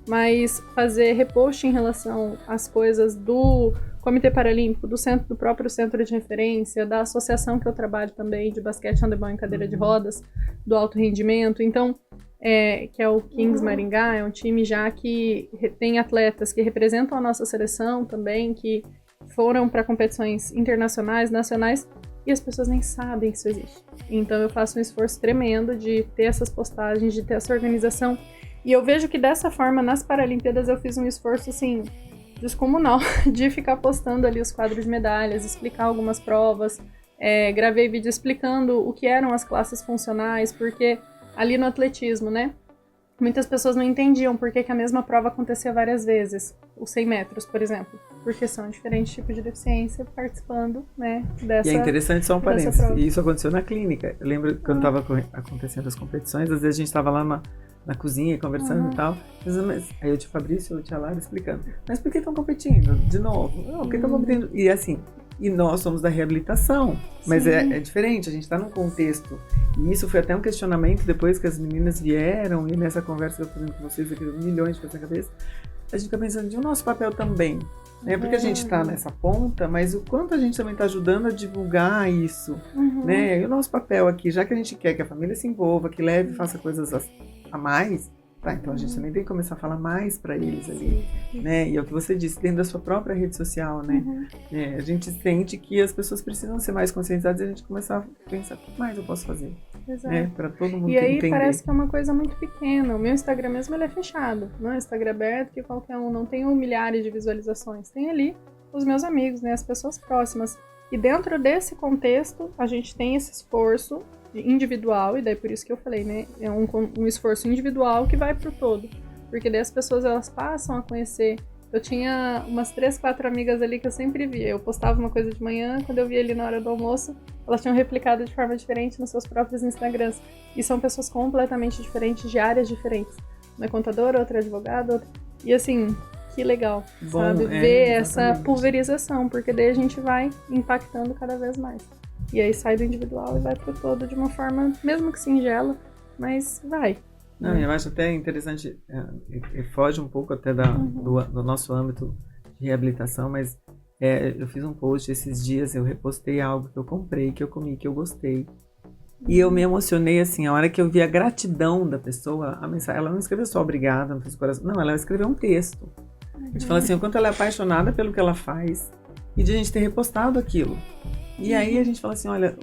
mas fazer repost em relação às coisas do Comitê Paralímpico, do próprio centro de referência, da associação que eu trabalho também, de basquete, handebol em cadeira de rodas, do alto rendimento, então, que é o Kings Maringá, é um time já que tem atletas que representam a nossa seleção também, que foram para competições internacionais, nacionais, e as pessoas nem sabem que isso existe. Então eu faço um esforço tremendo de ter essas postagens, de ter essa organização. E eu vejo que dessa forma, nas Paralimpíadas, eu fiz um esforço, assim, descomunal, de ficar postando ali os quadros de medalhas, explicar algumas provas, gravei vídeo explicando o que eram as classes funcionais, porque ali no atletismo, né, muitas pessoas não entendiam por que a mesma prova acontecia várias vezes, os 100 metros, por exemplo, porque são diferentes tipos de deficiência participando, né, dessa. E é interessante, só um parênteses, e isso aconteceu na clínica. Eu lembro quando estava acontecendo as competições, às vezes a gente estava lá na cozinha, conversando e tal. Aí eu tinha o Fabrício, eu tinha a Lara explicando. Mas por que estão competindo? De novo? Não, por que estão competindo? E assim, e nós somos da reabilitação. Mas é diferente, a gente está num contexto. E isso foi até um questionamento depois que as meninas vieram, e nessa conversa que eu tô fazendo com vocês aqui, milhões de coisas na cabeça. a gente fica pensando de o nosso papel também, né? Porque a gente está nessa ponta, mas o quanto a gente também está ajudando a divulgar isso, né? E o nosso papel aqui, já que a gente quer que a família se envolva, que leve e faça coisas a mais, tá? Então a gente também tem que começar a falar mais para eles ali, né? E é o que você disse, dentro da sua própria rede social, né? A gente sente que as pessoas precisam ser mais conscientizadas e a gente começar a pensar, o que mais eu posso fazer? Né? Para todo mundo e aí entender. Parece que é uma coisa muito pequena. O meu Instagram mesmo ele é fechado, não é Instagram aberto que qualquer um, não tem milhares de visualizações, tem ali os meus amigos, né, as pessoas próximas. E dentro desse contexto a gente tem esse esforço individual, e daí por isso que eu falei, né, é um esforço individual que vai pro todo, porque daí as pessoas elas passam a conhecer. Eu tinha umas 3, 4 amigas ali que eu sempre via. Eu postava uma coisa de manhã, quando eu via ali na hora do almoço, elas tinham replicado de forma diferente nos seus próprios Instagrams. E são pessoas completamente diferentes, de áreas diferentes. Uma é contadora, outra é advogada, outra... E assim, que legal, sabe? Ver essa pulverização, porque daí a gente vai impactando cada vez mais. E aí sai do individual e vai pro todo de uma forma, mesmo que singela, mas vai. Não, eu acho até interessante, foge um pouco até do nosso âmbito de reabilitação, mas eu fiz um post esses dias, eu repostei algo que eu comprei, que eu comi, que eu gostei. E eu me emocionei, assim, a hora que eu vi a gratidão da pessoa, a mensagem, ela não escreveu só obrigada, não fez o coração, não, ela escreveu um texto. A gente fala assim, o quanto ela é apaixonada pelo que ela faz e de a gente ter repostado aquilo. E aí a gente fala assim, olha,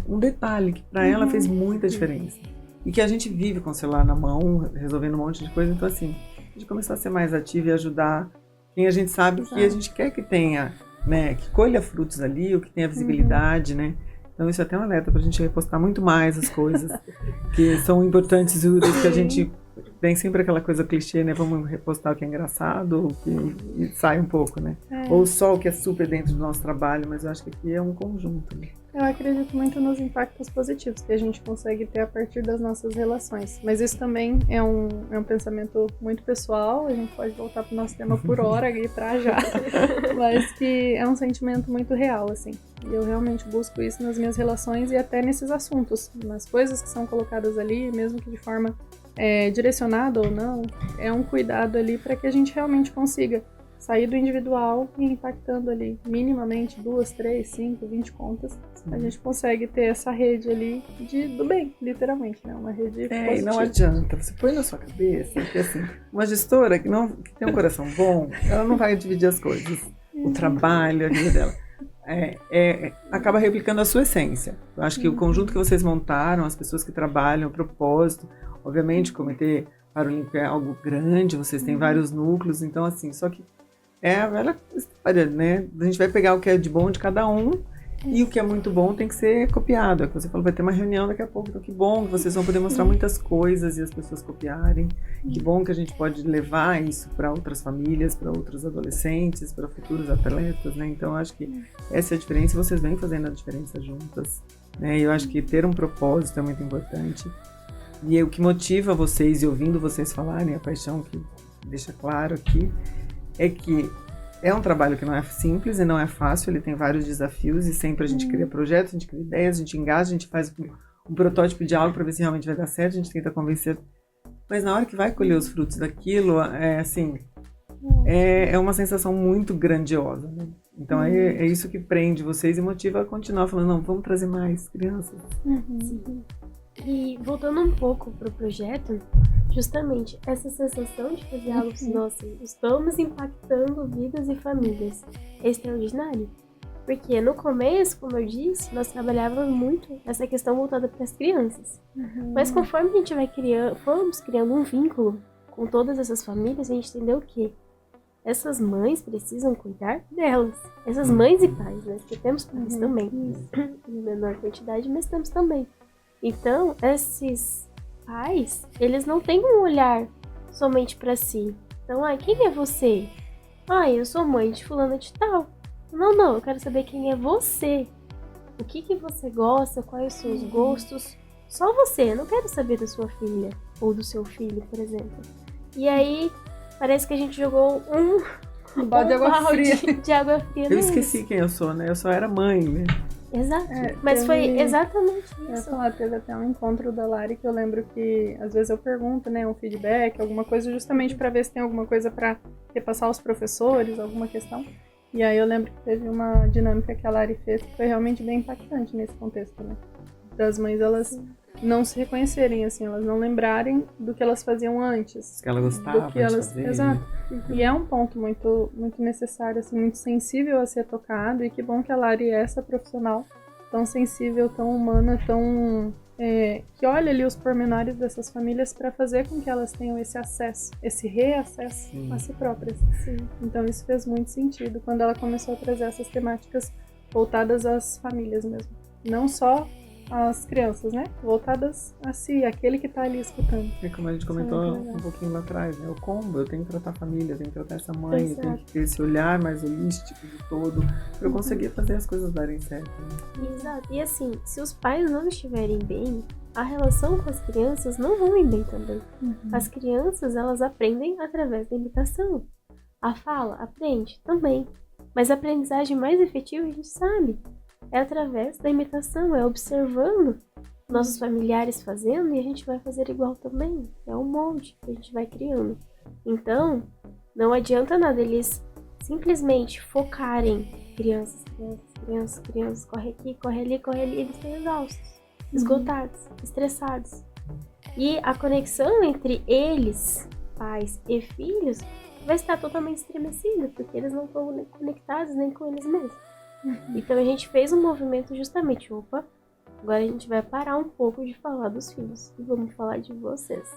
um detalhe que pra ela fez muita diferença. E que a gente vive com o celular na mão, resolvendo um monte de coisa. Então, assim, a gente começar a ser mais ativo e ajudar quem a gente sabe que a gente quer que tenha, né? Que colha frutos ali, ou que tenha visibilidade, né? Então, isso é até um alerta pra gente repostar muito mais as coisas que são importantes e úteis, que a gente tem sempre aquela coisa clichê, né? Vamos repostar o que é engraçado, e sai um pouco, né? Ou só o que é super dentro do nosso trabalho, mas eu acho que aqui é um conjunto, né? Eu acredito muito nos impactos positivos que a gente consegue ter a partir das nossas relações. Mas isso também é um pensamento muito pessoal, a gente pode voltar pro nosso tema por hora e pra já. Mas que é um sentimento muito real, assim. E eu realmente busco isso nas minhas relações e até nesses assuntos. Nas coisas que são colocadas ali, mesmo que de forma direcionada ou não, é um cuidado ali para que a gente realmente consiga sair do individual e impactando ali minimamente 2, 3, 5, 20 contas. A gente consegue ter essa rede ali do bem, literalmente, né? Uma rede positiva. E não adianta, você põe na sua cabeça que assim, uma gestora que tem um coração bom, ela não vai dividir as coisas, o trabalho, a vida dela. Acaba replicando a sua essência. Eu acho que o conjunto que vocês montaram, as pessoas que trabalham, o propósito, obviamente o Comitê Paralímpico é algo grande, vocês têm vários núcleos, então assim, só que é a velha história, né? A gente vai pegar o que é de bom de cada um e o que é muito bom tem que ser copiado. É o que você falou, vai ter uma reunião daqui a pouco, então que bom que vocês vão poder mostrar muitas coisas e as pessoas copiarem. Que bom que a gente pode levar isso para outras famílias, para outros adolescentes, para futuros atletas, né? Então, eu acho que essa é a diferença e vocês vêm fazendo a diferença juntas, né? E eu acho que ter um propósito é muito importante. E o que motiva vocês, e ouvindo vocês falarem, a paixão que deixa claro aqui, é que é um trabalho que não é simples e não é fácil, ele tem vários desafios e sempre a gente cria projetos, a gente cria ideias, a gente engaja, a gente faz um protótipo de algo para ver se realmente vai dar certo, a gente tenta convencer, mas na hora que vai colher os frutos daquilo, é uma sensação muito grandiosa, né? Então é isso que prende vocês e motiva a continuar falando, não, vamos trazer mais crianças. Sim. E voltando um pouco pro projeto, justamente essa sensação de fazer algo que nós estamos impactando vidas e famílias é extraordinário. Porque no começo, como eu disse, nós trabalhávamos muito nessa questão voltada para as crianças. Mas conforme a gente vai fomos criando um vínculo com todas essas famílias, a gente entendeu que essas mães precisam cuidar delas. Essas mães e pais, né? Porque temos pais também. Em menor quantidade, mas temos também. Então, esses pais, eles não têm um olhar somente para si. Então, quem é você? Eu sou mãe de fulana de tal. Não, eu quero saber quem é você. O que você gosta, quais os seus gostos. Só você, eu não quero saber da sua filha ou do seu filho, por exemplo. E aí, parece que a gente jogou um balde de água fria. De água fria. Eu esqueci quem eu sou, né? Eu só era mãe, né? Exato. Mas foi exatamente isso. Teve até um encontro da Lari que eu lembro que às vezes eu pergunto, né, um feedback, alguma coisa, justamente para ver se tem alguma coisa para repassar aos professores, alguma questão. E aí eu lembro que teve uma dinâmica que a Lari fez que foi realmente bem impactante nesse contexto, né? Das mães, elas não se reconhecerem, assim, elas não lembrarem do que elas faziam antes. Que ela gostava do que elas... de fazer. Exato. E é um ponto muito, muito necessário, assim, muito sensível a ser tocado. E que bom que a Lari é essa profissional tão sensível, tão humana, tão... que olha ali os pormenores dessas famílias para fazer com que elas tenham esse acesso, esse reacesso a si próprias. Sim. Então isso fez muito sentido quando ela começou a trazer essas temáticas voltadas às famílias mesmo. Não só às crianças, né? Voltadas a si, aquele que tá ali escutando. É como a gente comentou um pouquinho lá atrás, né? O combo, eu tenho que tratar a família, eu tenho que tratar essa mãe, eu tenho que ter esse olhar mais holístico de todo, pra eu conseguir fazer as coisas darem certo. Né? Exato. E assim, se os pais não estiverem bem, a relação com as crianças não vão ir bem também. As crianças, elas aprendem através da imitação. A fala aprende também. Mas a aprendizagem mais efetiva, a gente sabe, é através da imitação, é observando nossos familiares fazendo e a gente vai fazer igual também. É um molde que a gente vai criando. Então, não adianta nada eles simplesmente focarem crianças, corre aqui, corre ali, eles estão exaustos, esgotados, estressados. E a conexão entre eles, pais e filhos, vai estar totalmente estremecida, porque eles não estão conectados nem com eles mesmos. Então a gente fez um movimento justamente, agora a gente vai parar um pouco de falar dos filhos e vamos falar de vocês.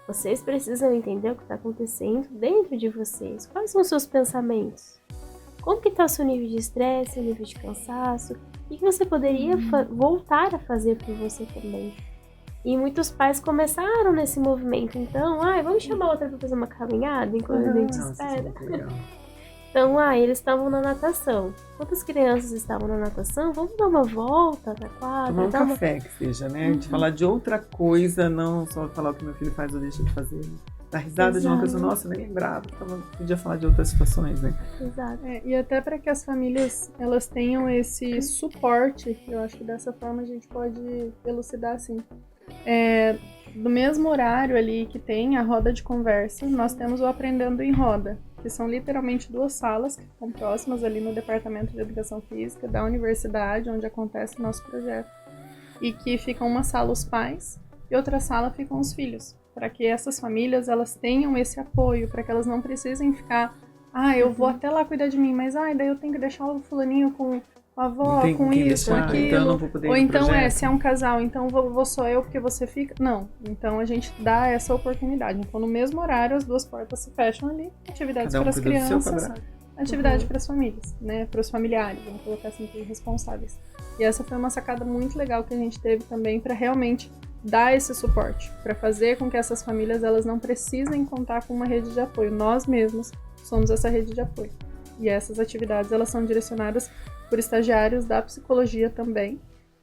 Vocês precisam entender o que está acontecendo dentro de vocês. Quais são os seus pensamentos? Como que está o seu nível de estresse, o nível de cansaço? O que você poderia voltar a fazer por você também? E muitos pais começaram nesse movimento, então, vamos chamar outra para fazer uma caminhada enquanto a gente espera. Então, eles estavam na natação. Quantas crianças estavam na natação? Vamos dar uma volta na quadra. Tomar um café, que seja, né? De falar de outra coisa, não só falar o que meu filho faz ou deixa de fazer. Dar risada de uma coisa, nossa, eu nem lembrava. Podia falar de outras situações, né? Exato. E até para que as famílias, elas tenham esse suporte, eu acho que dessa forma a gente pode elucidar assim. Do mesmo horário ali que tem a roda de conversa, nós temos o Aprendendo em Roda, que são literalmente 2 salas que ficam próximas ali no Departamento de Educação Física da universidade, onde acontece o nosso projeto. E que ficam uma sala os pais e outra sala ficam os filhos, para que essas famílias elas tenham esse apoio, para que elas não precisem ficar, eu vou até lá cuidar de mim, mas daí eu tenho que deixar o fulaninho com a avó, com isso, com aquilo. Então eu não vou poder ou então se é um casal, então vou só eu porque você fica. Não, então a gente dá essa oportunidade. Então no mesmo horário as 2 portas se fecham ali, atividades para as crianças, atividade para as famílias, né, para os familiares, vamos colocar assim, para os responsáveis. E essa foi uma sacada muito legal que a gente teve também para realmente dar esse suporte, para fazer com que essas famílias elas não precisem contar com uma rede de apoio. Nós mesmos somos essa rede de apoio. E essas atividades elas são direcionadas por estagiários da psicologia também,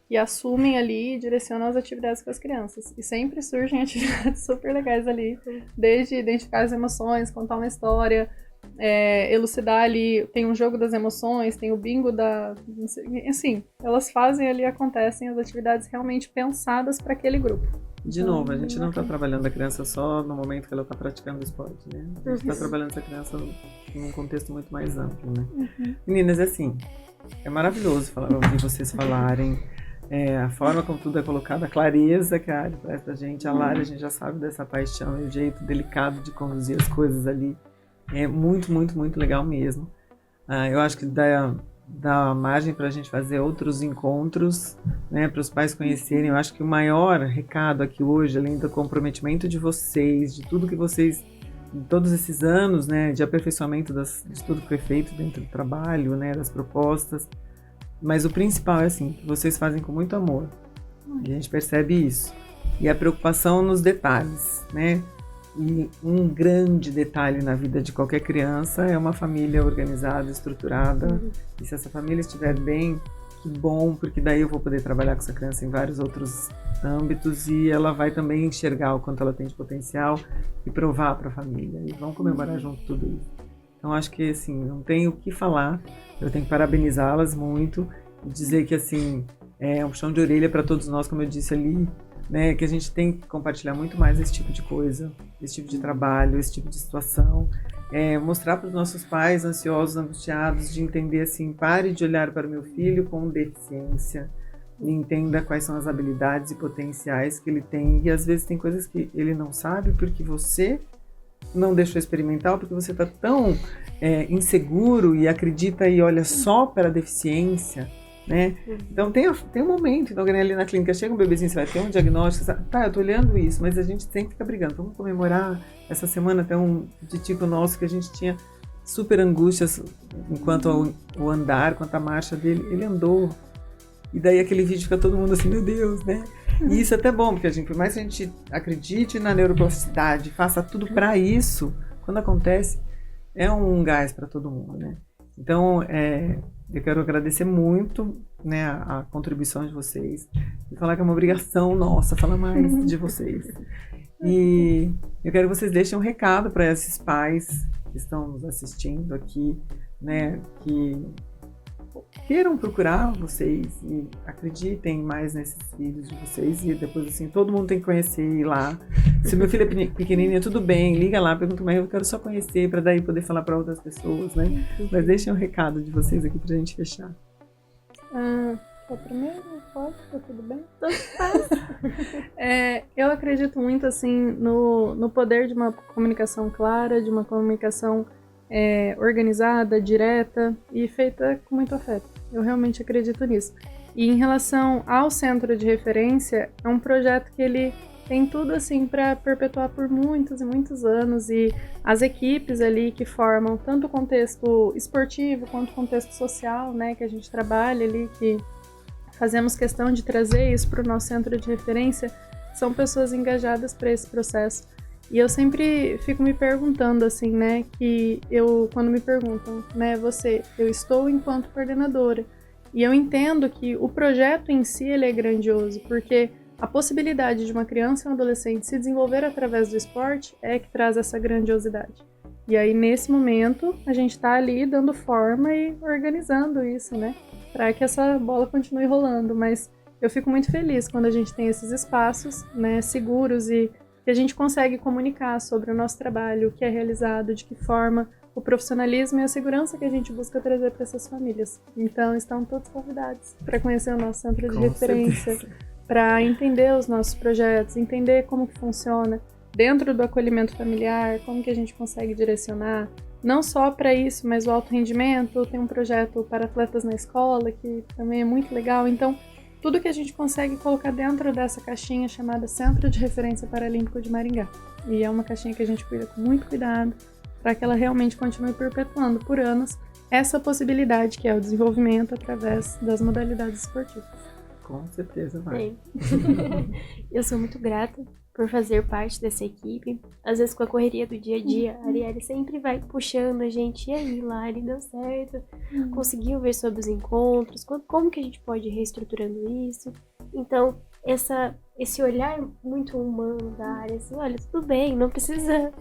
que assumem ali e direcionam as atividades com as crianças. E sempre surgem atividades super legais ali, desde identificar as emoções, contar uma história, elucidar ali, tem um jogo das emoções, tem o bingo assim, elas fazem ali, acontecem as atividades realmente pensadas para aquele grupo. De novo, a gente não está trabalhando a criança só no momento que ela está praticando o esporte, né? A gente está trabalhando essa criança num contexto muito mais amplo, né? Meninas, assim, é maravilhoso ouvir vocês falarem, a forma como tudo é colocado, a clareza que a Ari traz pra gente, a Lari, a gente já sabe dessa paixão e o jeito delicado de conduzir as coisas ali. É muito, muito, muito legal mesmo. Eu acho que dá margem para a gente fazer outros encontros, né, para os pais conhecerem. Eu acho que o maior recado aqui hoje, além do comprometimento de vocês, de tudo que vocês, de todos esses anos, né, de aperfeiçoamento de tudo que foi feito dentro do trabalho, né, das propostas, mas o principal é assim, que vocês fazem com muito amor. E a gente percebe isso. E a preocupação nos detalhes, né? E um grande detalhe na vida de qualquer criança é uma família organizada, estruturada. E se essa família estiver bem, que bom, porque daí eu vou poder trabalhar com essa criança em vários outros âmbitos e ela vai também enxergar o quanto ela tem de potencial e provar para a família. E vão comemorar junto tudo isso. Então acho que assim, não tenho o que falar, eu tenho que parabenizá-las muito dizer que, assim, é um puxão de orelha para todos nós, como eu disse ali, né, que a gente tem que compartilhar muito mais esse tipo de coisa, esse tipo de trabalho, esse tipo de situação. Mostrar para os nossos pais ansiosos, angustiados, de entender assim, pare de olhar para o meu filho com deficiência e entenda quais são as habilidades e potenciais que ele tem. E às vezes tem coisas que ele não sabe porque você não deixou experimentar, porque você está tão inseguro e acredita e olha só para a deficiência, né? Então tem um momento, então ali na clínica chega um bebezinho, você vai ter um diagnóstico, sabe? Tá, eu tô olhando isso, mas a gente sempre fica brigando, vamos comemorar. Essa semana tem um titico nosso que a gente tinha super angústias enquanto o andar, quanto a marcha dele, ele andou. E daí aquele vídeo fica todo mundo assim, meu Deus, né? E isso é até bom, porque por mais que a gente acredite na neuroplasticidade, faça tudo para isso, quando acontece, é um gás para todo mundo, né? Então, eu quero agradecer muito, né, a contribuição de vocês e falar que é uma obrigação nossa falar mais de vocês. E eu quero que vocês deixem um recado para esses pais que estão nos assistindo aqui, né, que queiram procurar vocês e acreditem mais nesses filhos de vocês e depois assim, todo mundo tem que conhecer e ir lá. Se meu filho é pequenininho, tudo bem, liga lá, pergunta, mas eu quero só conhecer para daí poder falar para outras pessoas, né? Mas deixem um recado de vocês aqui pra gente fechar. Primeiro, pode, tá tudo bem? Eu acredito muito assim no poder de uma comunicação clara, de uma comunicação organizada, direta e feita com muito afeto. Eu realmente acredito nisso. E em relação ao centro de referência, é um projeto que ele tem tudo assim para perpetuar por muitos e muitos anos, e as equipes ali que formam tanto o contexto esportivo quanto o contexto social, né, que a gente trabalha ali, que fazemos questão de trazer isso para o nosso centro de referência, são pessoas engajadas para esse processo. E eu sempre fico me perguntando, assim, né, quando me perguntam, né, eu estou enquanto coordenadora, e eu entendo que o projeto em si, ele é grandioso, porque a possibilidade de uma criança e um adolescente se desenvolver através do esporte é que traz essa grandiosidade. E aí, nesse momento, a gente está ali dando forma e organizando isso, né, para que essa bola continue rolando, mas eu fico muito feliz quando a gente tem esses espaços, né, seguros e que a gente consegue comunicar sobre o nosso trabalho, o que é realizado, de que forma, o profissionalismo e a segurança que a gente busca trazer para essas famílias. Então, estão todos convidados para conhecer o nosso centro de referência, para entender os nossos projetos, entender como que funciona dentro do acolhimento familiar, como que a gente consegue direcionar, não só para isso, mas o alto rendimento, tem um projeto para atletas na escola, que também é muito legal. Então, tudo que a gente consegue colocar dentro dessa caixinha chamada Centro de Referência Paralímpico de Maringá. E é uma caixinha que a gente cuida com muito cuidado para que ela realmente continue perpetuando por anos essa possibilidade que é o desenvolvimento através das modalidades esportivas. Com certeza vai. Eu sou muito grata por fazer parte dessa equipe. Às vezes com a correria do dia a dia, a Arielle sempre vai puxando a gente. E aí, Lari, deu certo? Conseguiu ver sobre os encontros? Como que a gente pode ir reestruturando isso? Então, esse olhar muito humano da área, assim, olha, tudo bem, não precisa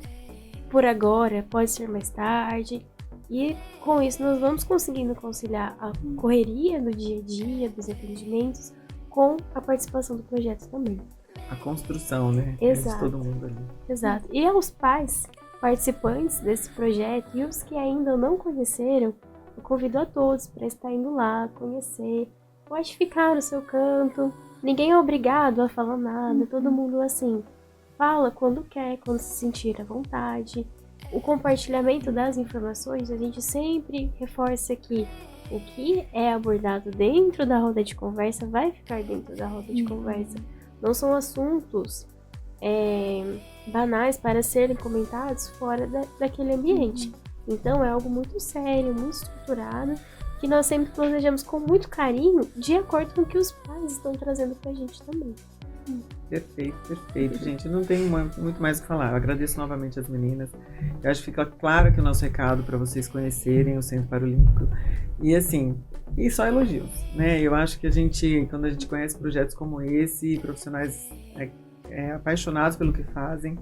por agora, pode ser mais tarde. E com isso nós vamos conseguindo conciliar a correria do dia a dia, dos atendimentos, com a participação do projeto também. A construção, né? Exato. De todo mundo ali. Exato. E aos pais participantes desse projeto e os que ainda não conheceram, eu convido a todos para estar indo lá, conhecer. Pode ficar no seu canto, ninguém é obrigado a falar nada, todo mundo assim, fala quando quer, quando se sentir à vontade. O compartilhamento das informações, a gente sempre reforça que o que é abordado dentro da roda de conversa vai ficar dentro da roda de conversa. Não são assuntos banais para serem comentados fora daquele ambiente. Então é algo muito sério, muito estruturado, que nós sempre planejamos com muito carinho, de acordo com o que os pais estão trazendo pra gente também. Perfeito, gente. Não tenho muito mais o que falar. Eu agradeço novamente as meninas. Eu acho que fica claro aqui o nosso recado para vocês conhecerem o Centro Paralímpico. E assim, e só elogios, né? Eu acho que quando a gente conhece projetos como esse, profissionais apaixonados pelo que fazem,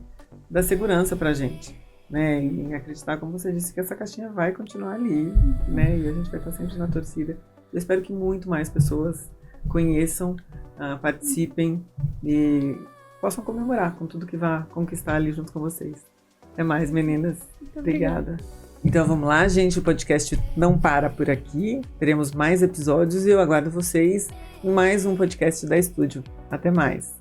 dá segurança pra gente, né? E acreditar, como você disse, que essa caixinha vai continuar ali, né? E a gente vai estar sempre na torcida Eu espero que muito mais pessoas conheçam, participem e possam comemorar com tudo que vai conquistar ali junto com vocês. Até mais, meninas. Muito Obrigada. Então vamos lá, gente. O podcast não para por aqui. Teremos mais episódios e eu aguardo vocês em mais um podcast da Estúdio. Até mais.